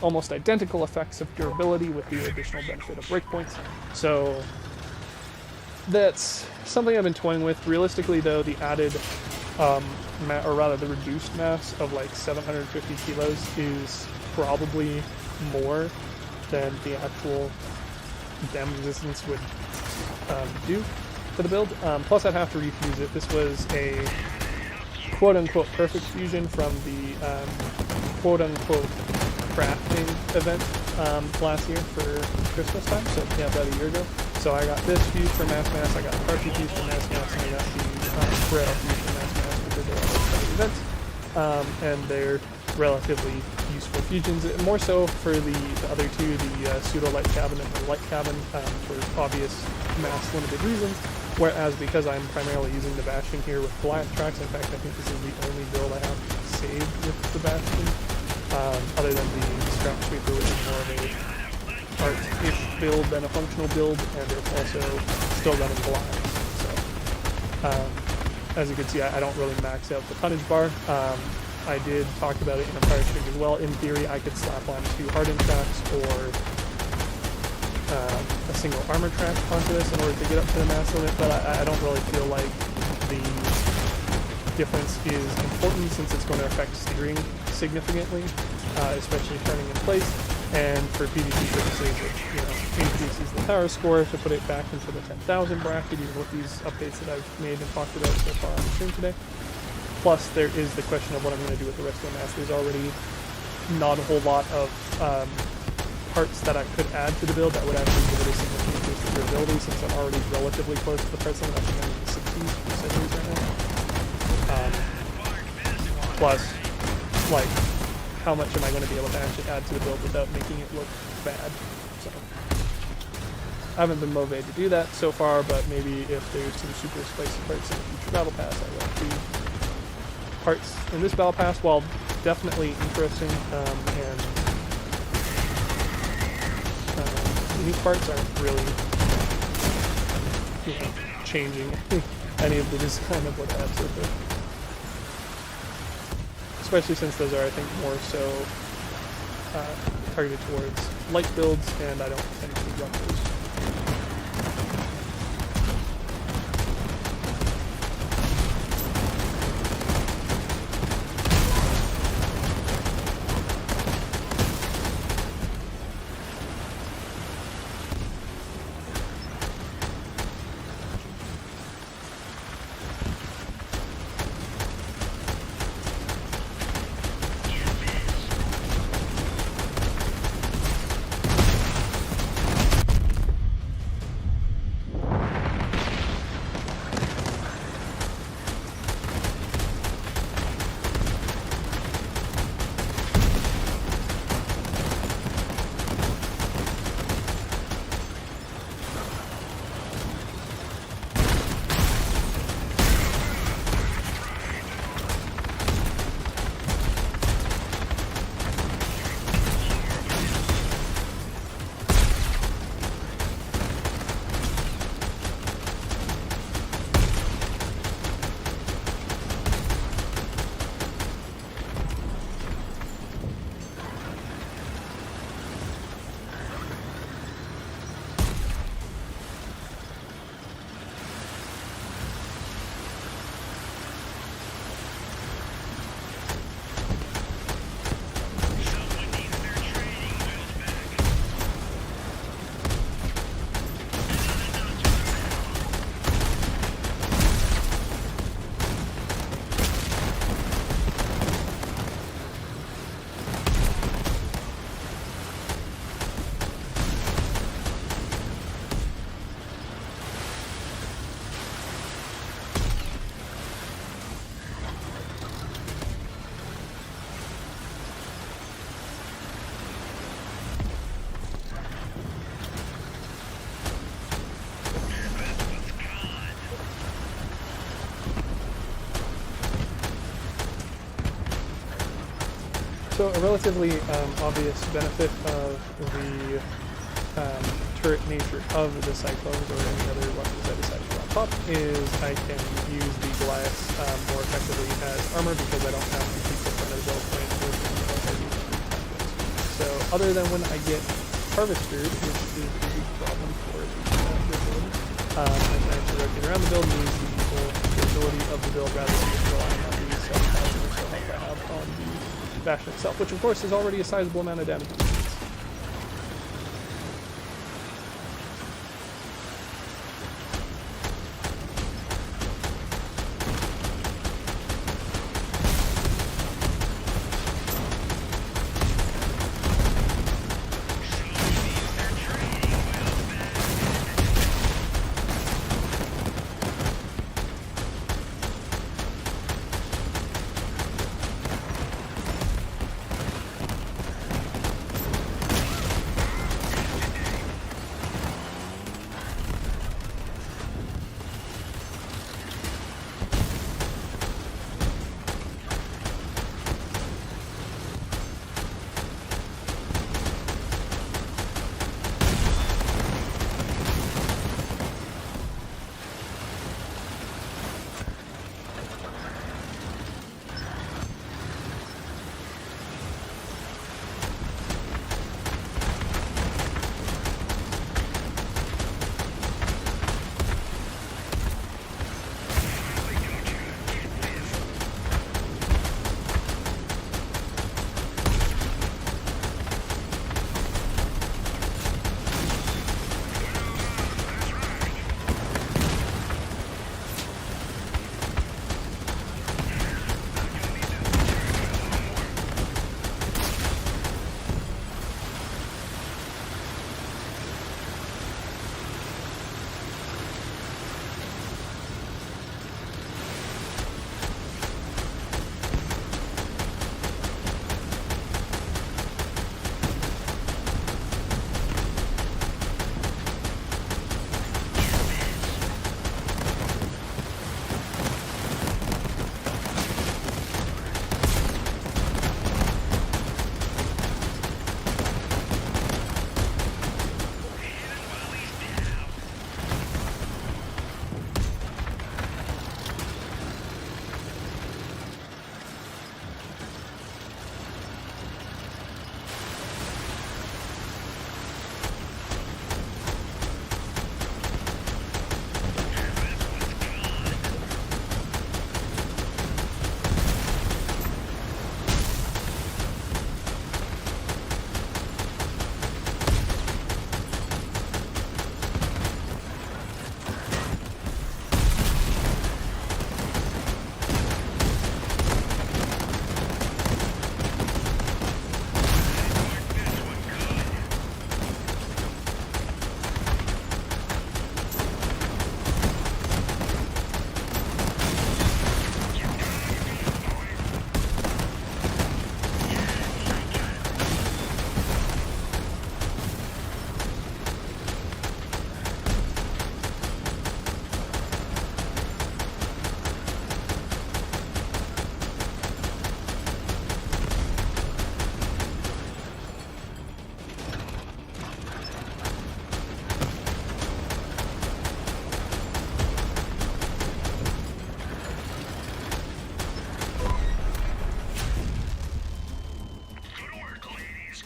almost identical effects of durability with the additional benefit of breakpoints. So that's something I've been toying with. Realistically, though, the added, or rather the reduced mass of like 750 kilos is probably more than the actual damage resistance would do for the build. Plus, I'd have to refuse it. This was a quote-unquote perfect fusion from the quote-unquote crafting event last year for Christmas time, so yeah, about a year ago. So I got this fuse for mass, I got the cartridge fuse for mass, and I got the Braille fuse for mass because they're all events, and they're relatively useful fusions, more so for the other two, the pseudo-light cabin and the light cabin, for obvious mass limited reasons, whereas because I'm primarily using the Bastion here with black tracks, in fact I think this is the only build I have saved with the Bastion, other than the Scrap Sweeper, which is more of a art-ish build than a functional build, and it's also still running black. So, as you can see, I don't really max out the tonnage bar. I did talk about it in a prior stream as well. In theory, I could slap on 2 hardened tracks or a single armor track onto this in order to get up to the mass limit, but I don't really feel like the difference is important since it's going to affect steering significantly, especially turning in place. And for PvP purposes, it increases the power score to put it back into the 10,000 bracket, even with these updates that I've made and talked about so far on the stream today. Plus, there is the question of what I'm going to do with the rest of the mass. There's already not a whole lot of parts that I could add to the build that would actually give it a significant increase in durability, since I'm already relatively close to the parts limit. I think I'm in the 60s or 70s right now. Plus, like, how much am I going to be able to actually add to the build without making it look bad? So, I haven't been motivated to do that so far, but maybe if there's some super spicy parts in the future battle pass, I will do parts in this battle pass. While definitely interesting and unique parts, aren't really changing any of the design of what I have so far. Especially since those are, I think, more so targeted towards light builds, and I don't tend to run those. So a relatively obvious benefit of the turret nature of the Cyclones or any other weapons I decide to drop up is I can use the Goliath more effectively as armor because I don't have to keep the front of the build point with so other than when I get Harvestered, which is a big problem for the ability, I plan to rotate around the build and use the full ability of the build rather than just relying on the self-fashion or so like I have on the Bastion itself, which of course is already a sizable amount of damage.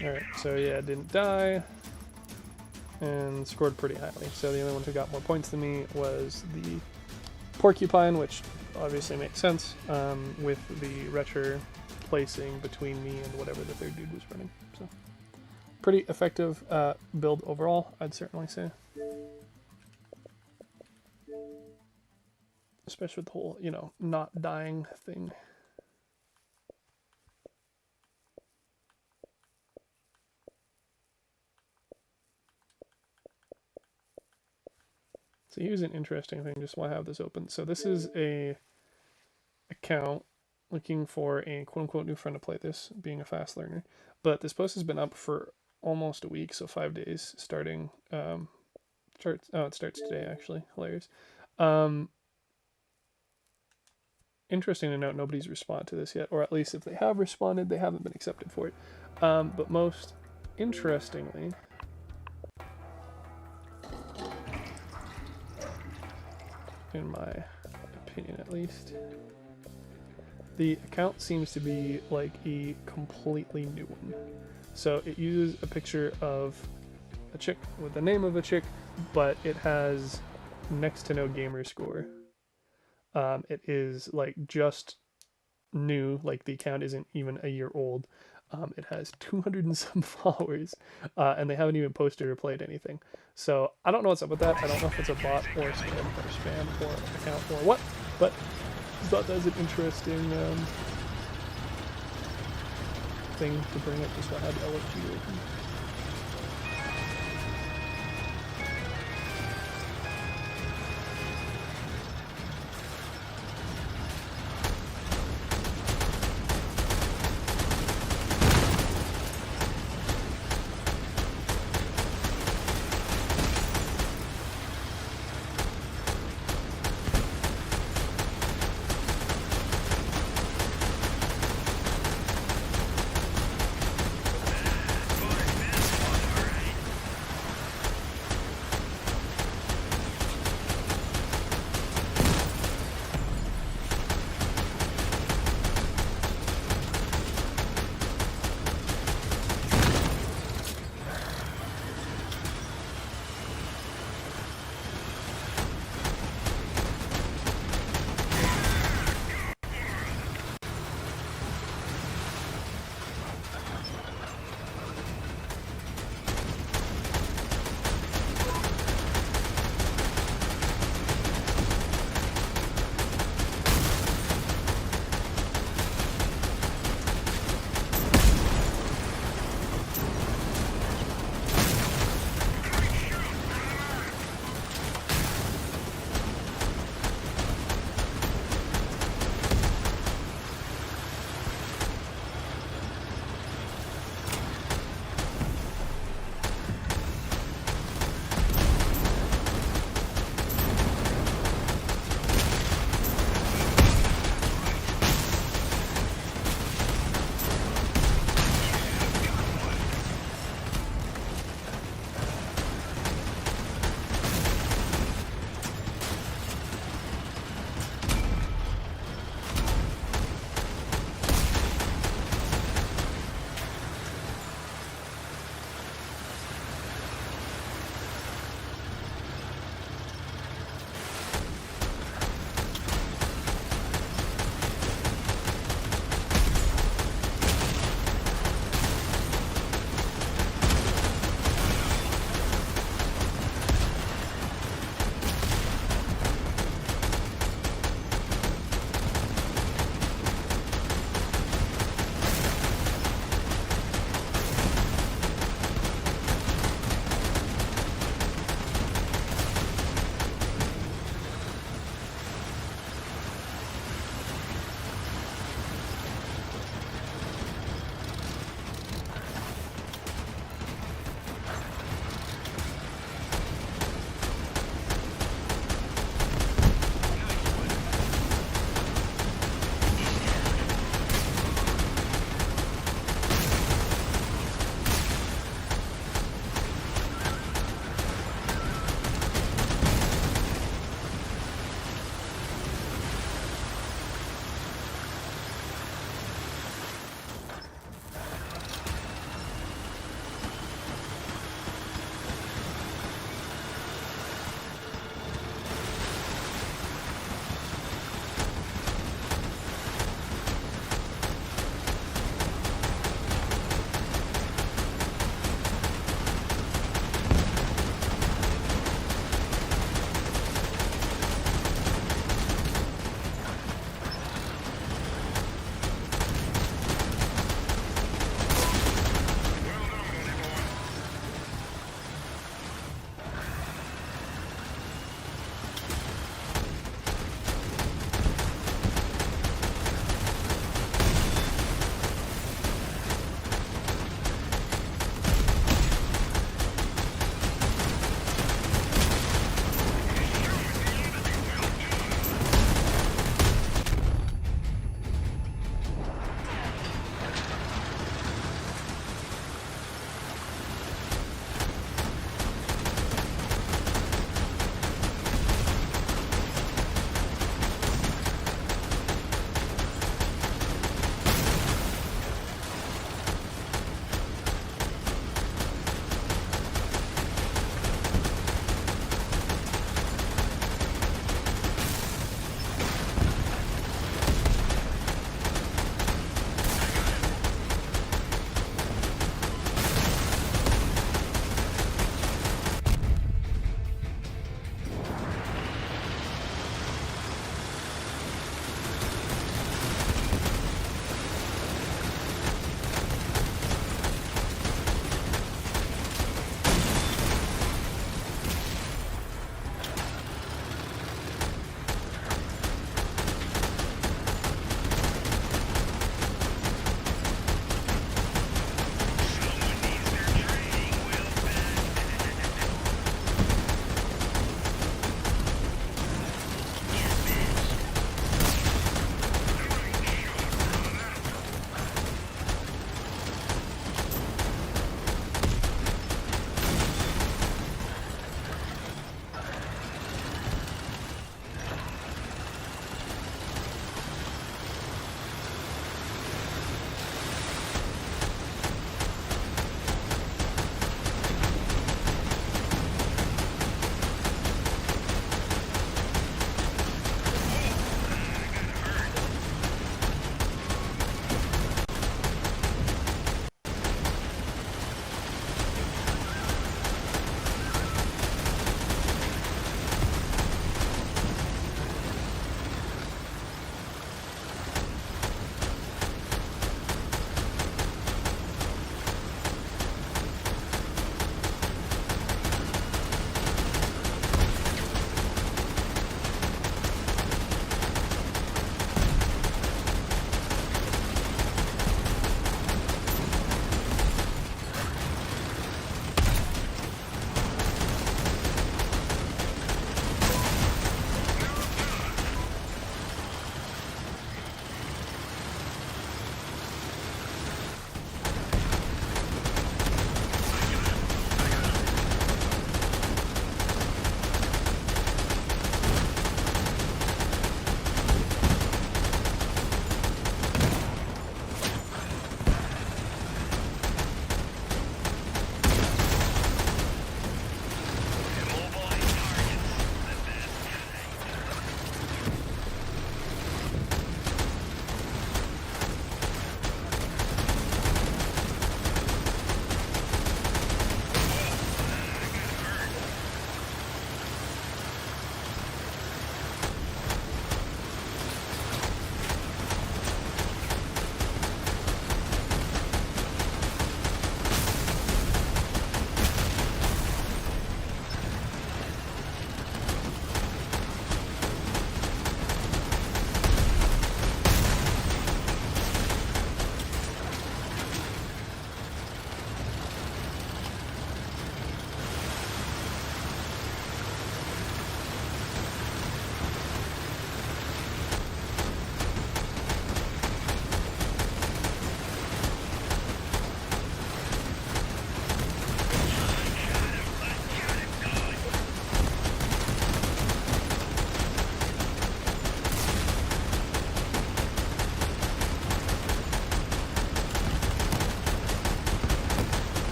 Alright, so yeah, didn't die, and scored pretty highly. So the only one who got more points than me was the Porcupine, which obviously makes sense, with the Retcher placing between me and whatever the third dude was running. So pretty effective build overall, I'd certainly say. Especially with the whole, you know, not dying thing. So here's an interesting thing, just while I have this open. So this is a account looking for a quote-unquote new friend to play this, being a fast learner. But this post has been up for almost a week, so 5 days, starting, it starts today, actually, hilarious. interesting to note, nobody's responded to this yet, or at least if they have responded, they haven't been accepted for it. But most interestingly, in my opinion at least, the account seems to be like a completely new one. So it uses a picture of a chick with the name of a chick, but it has next to no gamer score. It is like just new, like the account isn't even a year old. It has 200 and some followers, and they haven't even posted or played anything. So I don't know what's up with that. I don't know if it's a bot or spam or account or what, but I thought that was an interesting thing to bring up, just so I had LFG open.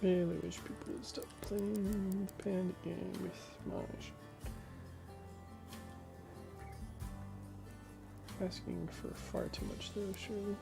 Really wish people would stop playing the panda game with my asking for far too much though, surely.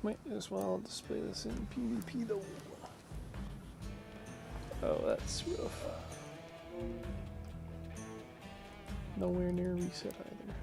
Might as well display this in PvP though. Oh, that's rough. Nowhere near reset either.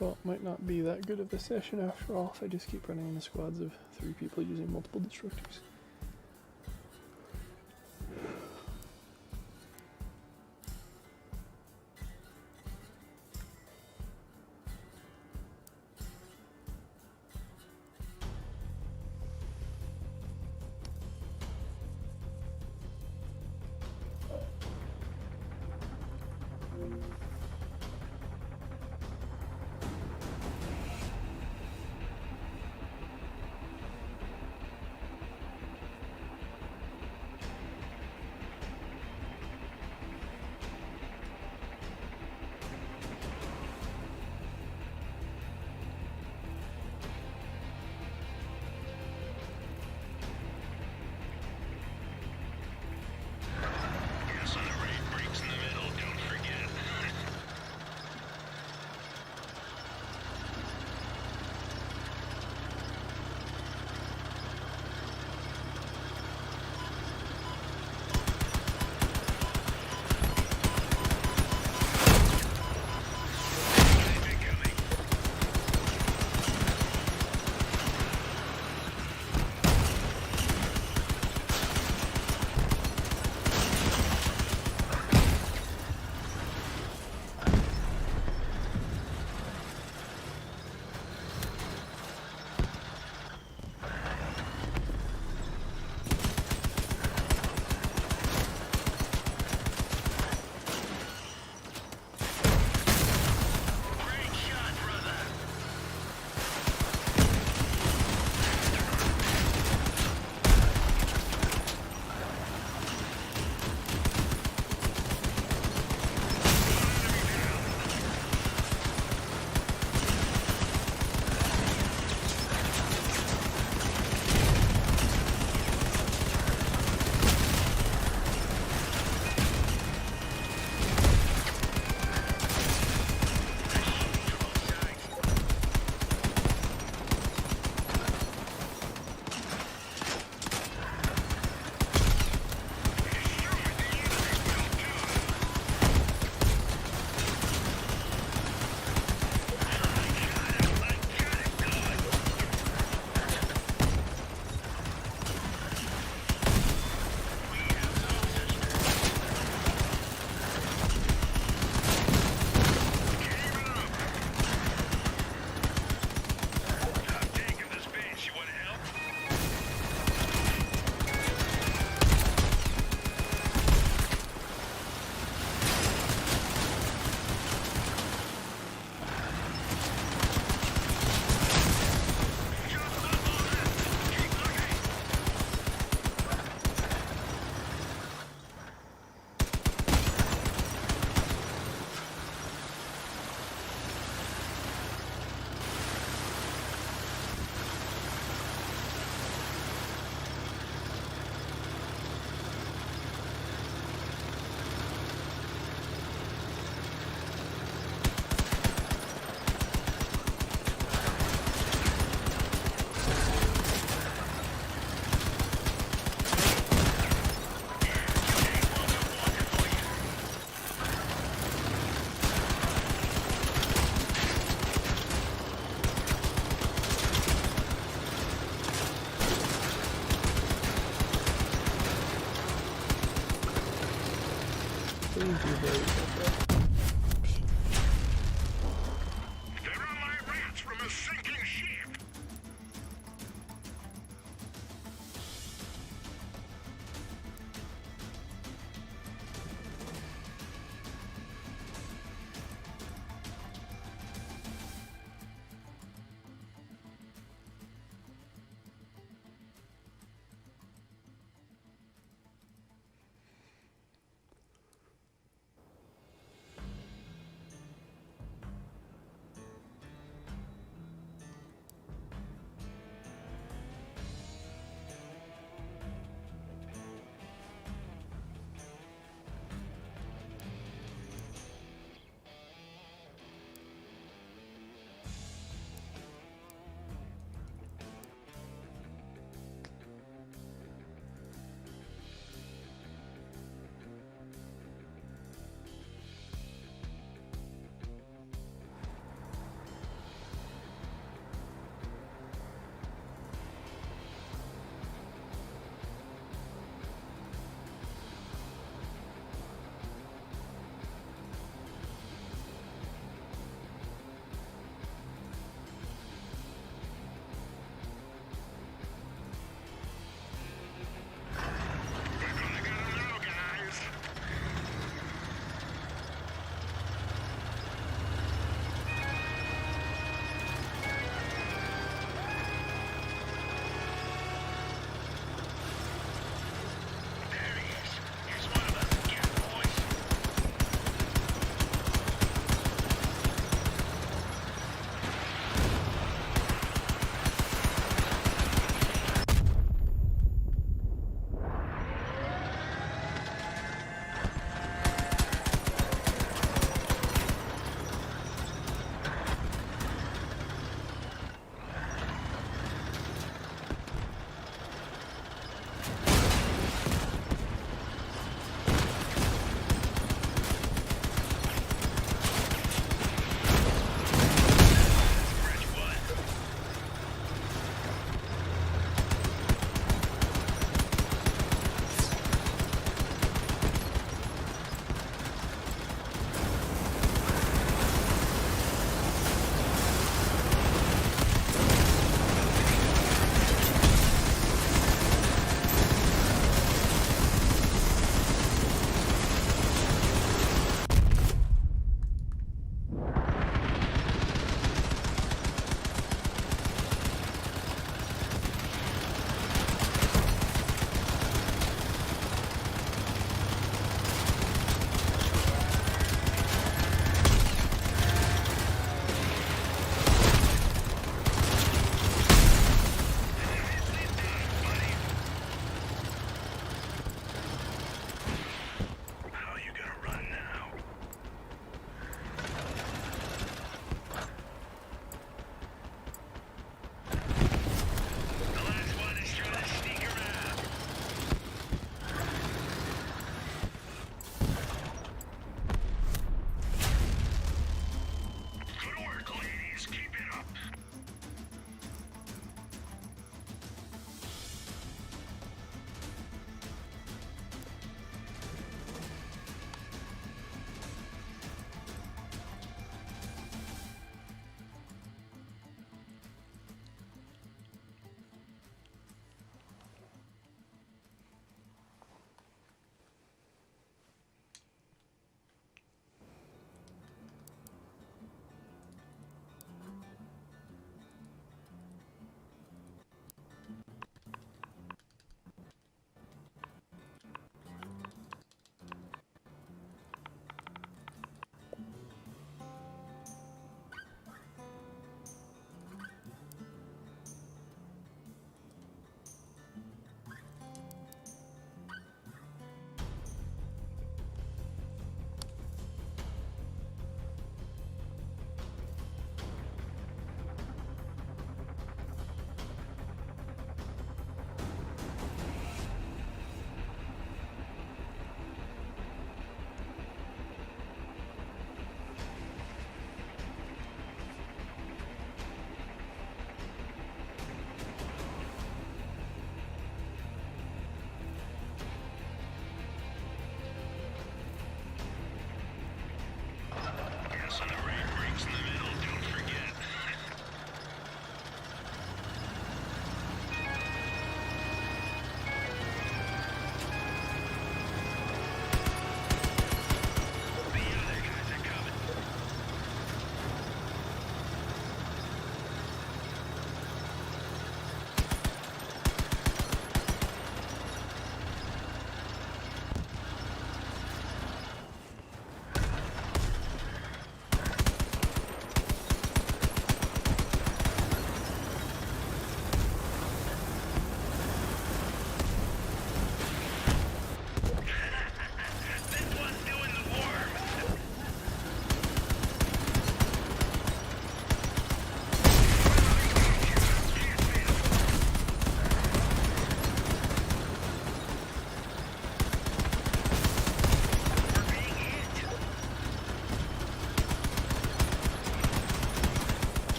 Well, it might not be that good of a session after all if I just keep running into squads of 3 people using multiple destructors.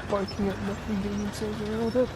barking at nothing, getting themselves around with it.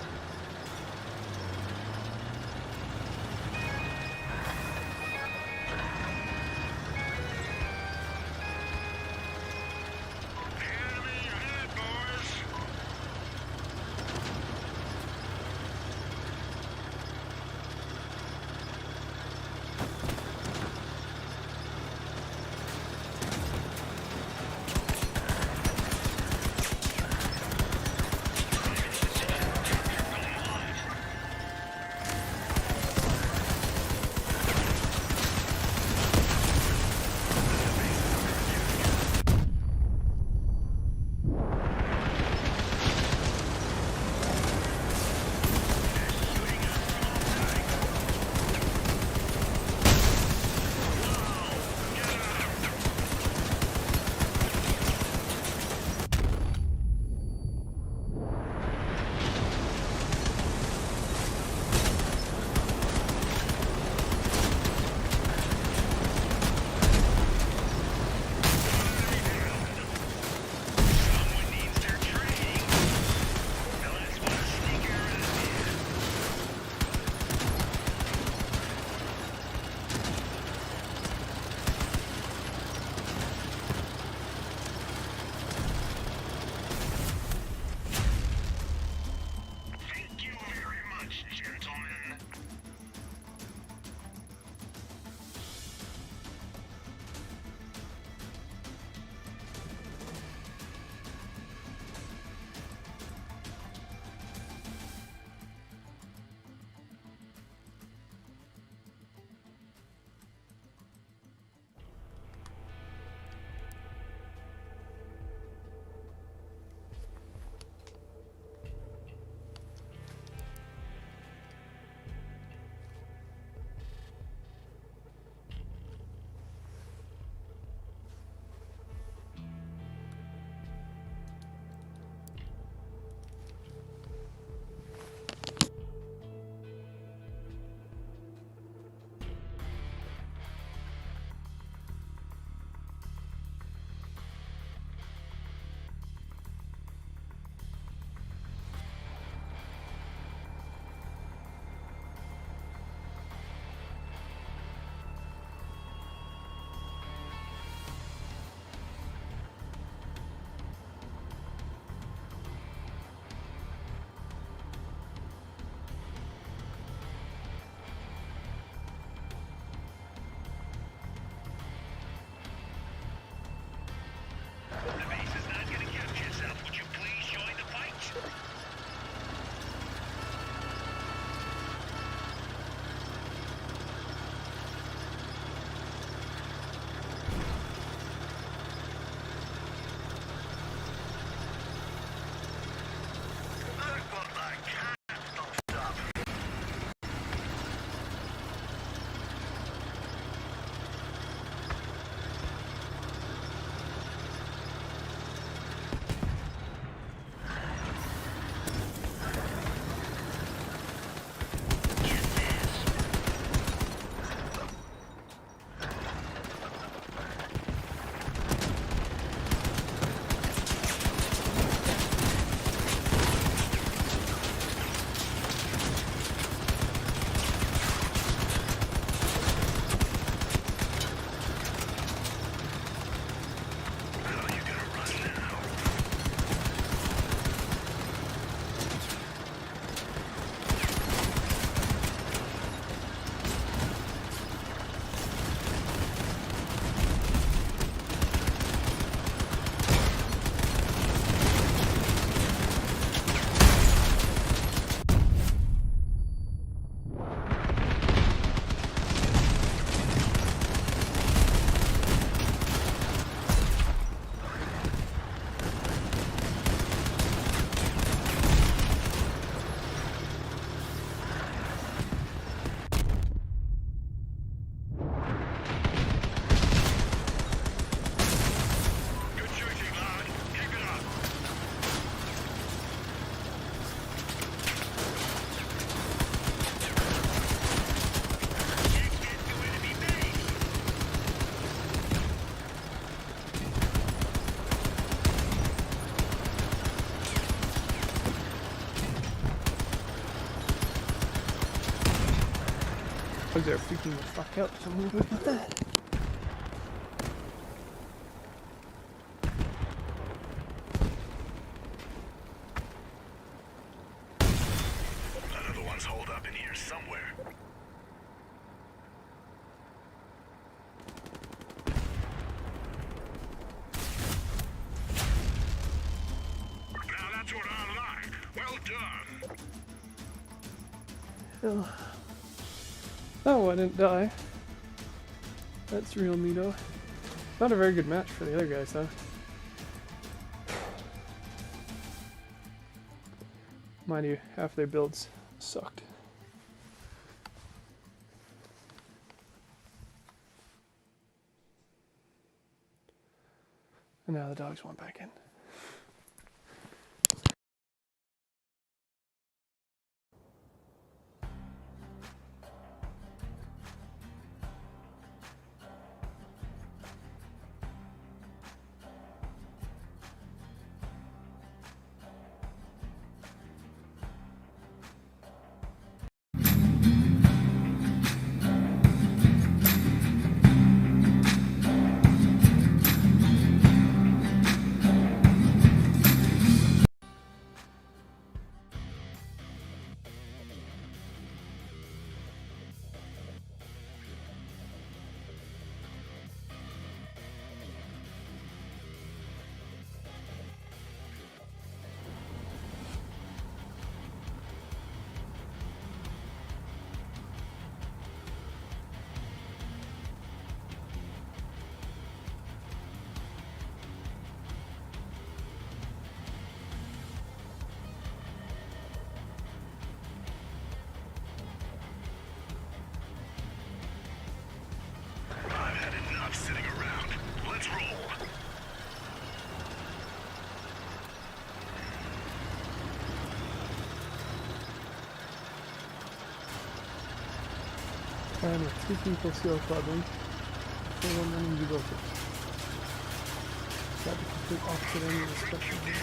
Dogs are freaking the fuck out, so I'm gonna go get that. Another one's holed up in here somewhere. Now that's what I like. Well done. Oh, I didn't die. That's real neato. Not a very good match for the other guys, though. Mind you, half their builds sucked. And now the dogs want back in. I've had enough sitting around. Let's roll. And with 2 people seal clubbing, for 1 running to go first. Got the complete opposite end of the spectrum here.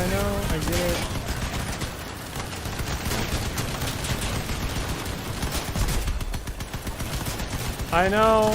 I know, I get it. I know.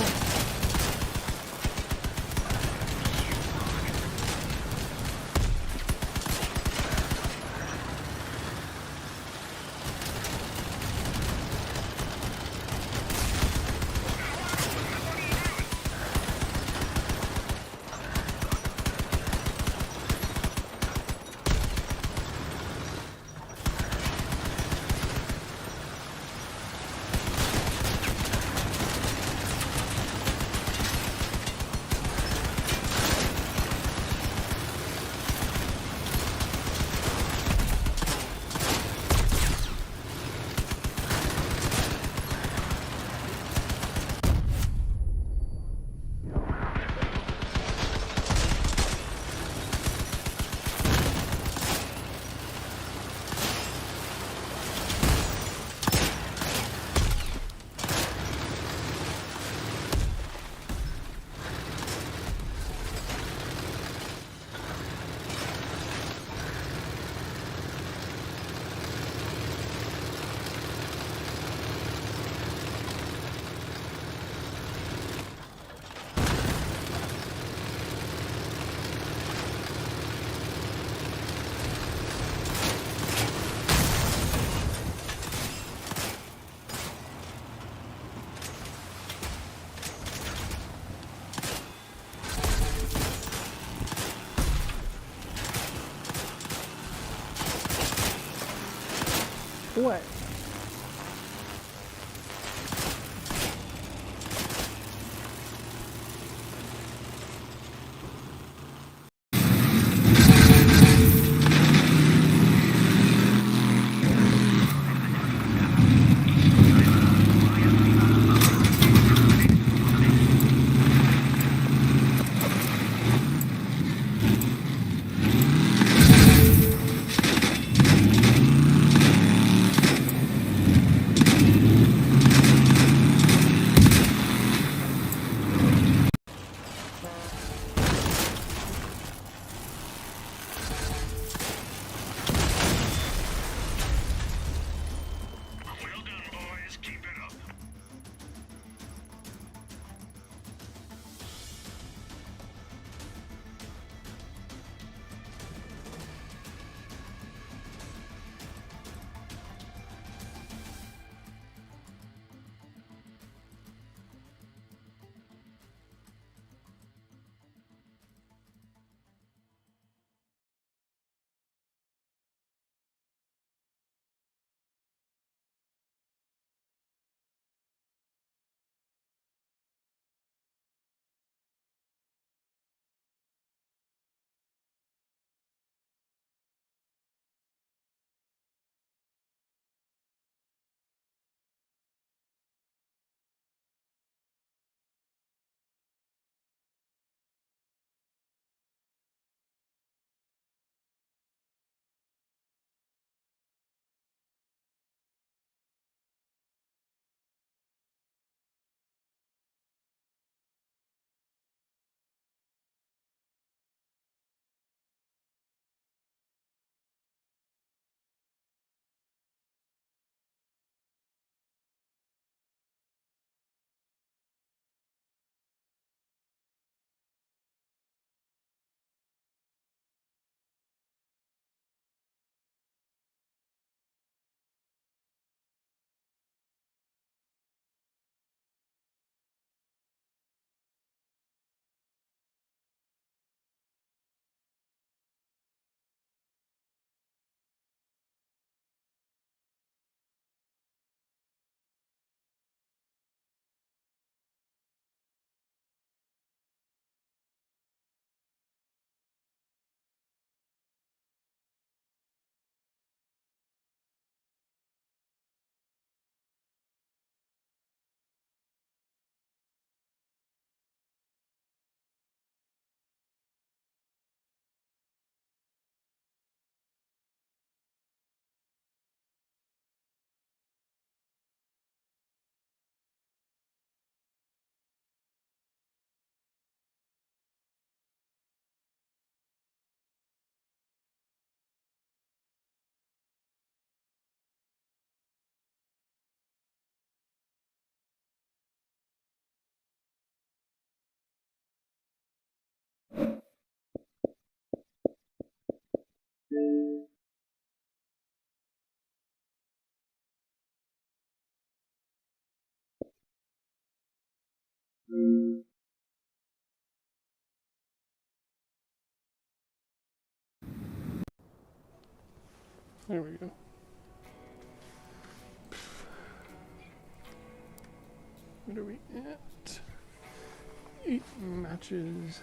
What? Well done, boys. Keep it up. There we go. What are we at? 8 matches.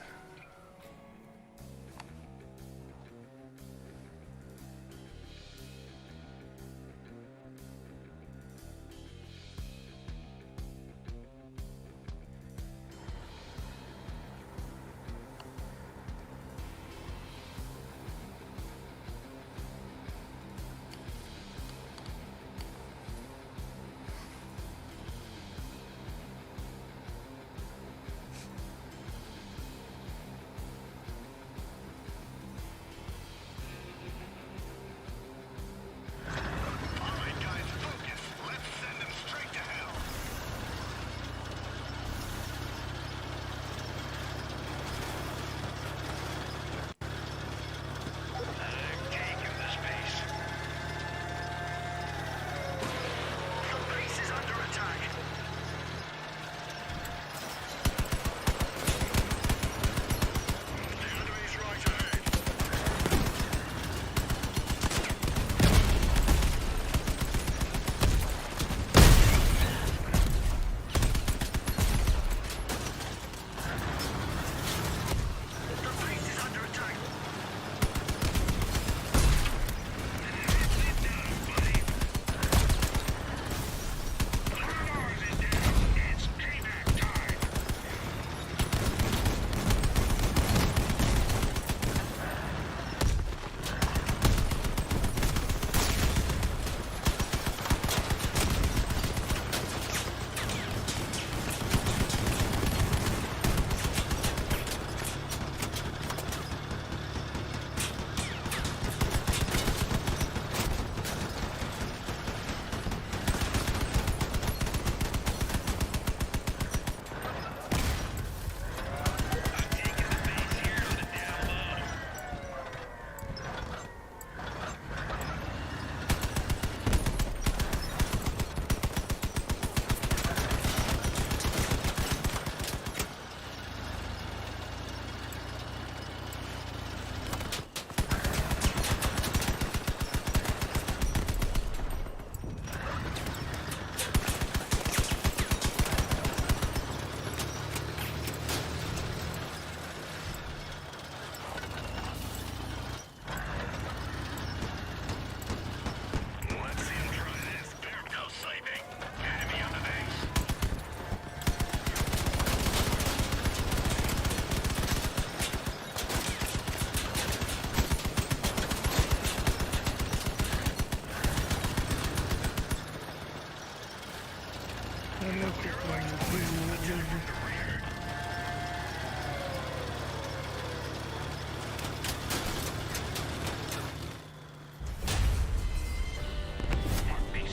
Base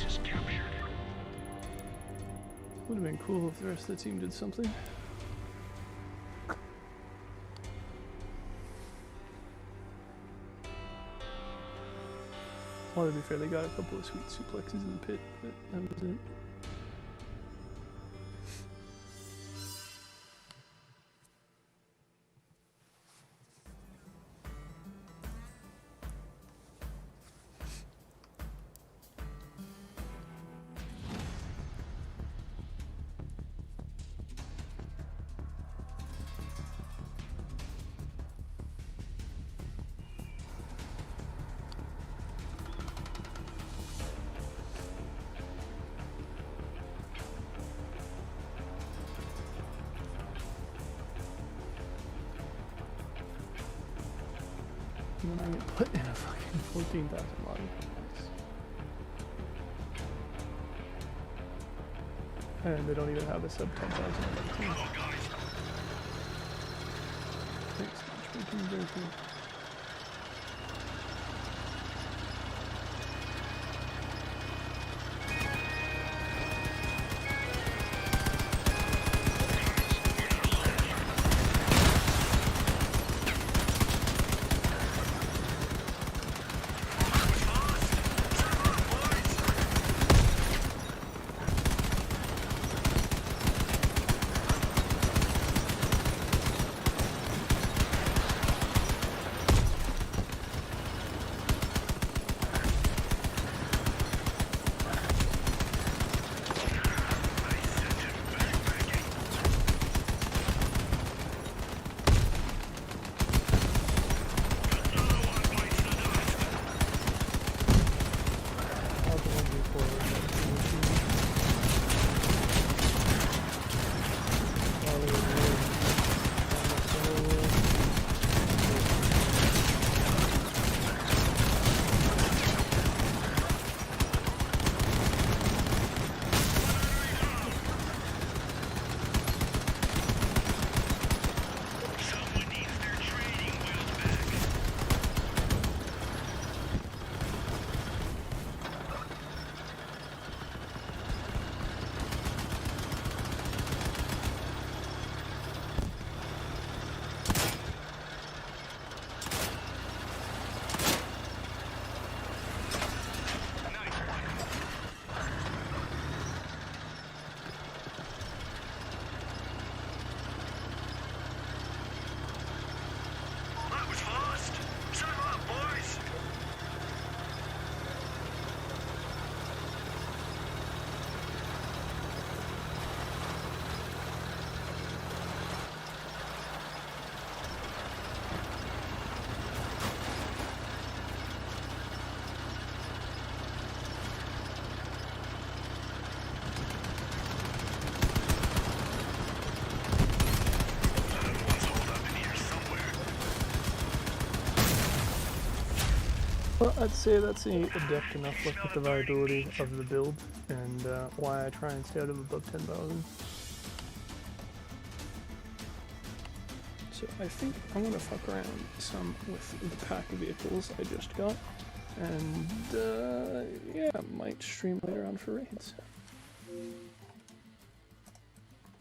is captured. Would have been cool if the rest of the team did something. Well, to be fair, they got a couple of sweet suplexes in the pit, but that was it. And then I get put in a fucking 14,000 lobby. Nice. And they don't even have a sub 10,000 on their team. Thanks, matchmaking, very cool. Well, I'd say that's a adept enough look at the viability of the build and why I try and stay out of above 10,000. So I think I'm going to fuck around some with the pack of vehicles I just got, and yeah, might stream later on for raids.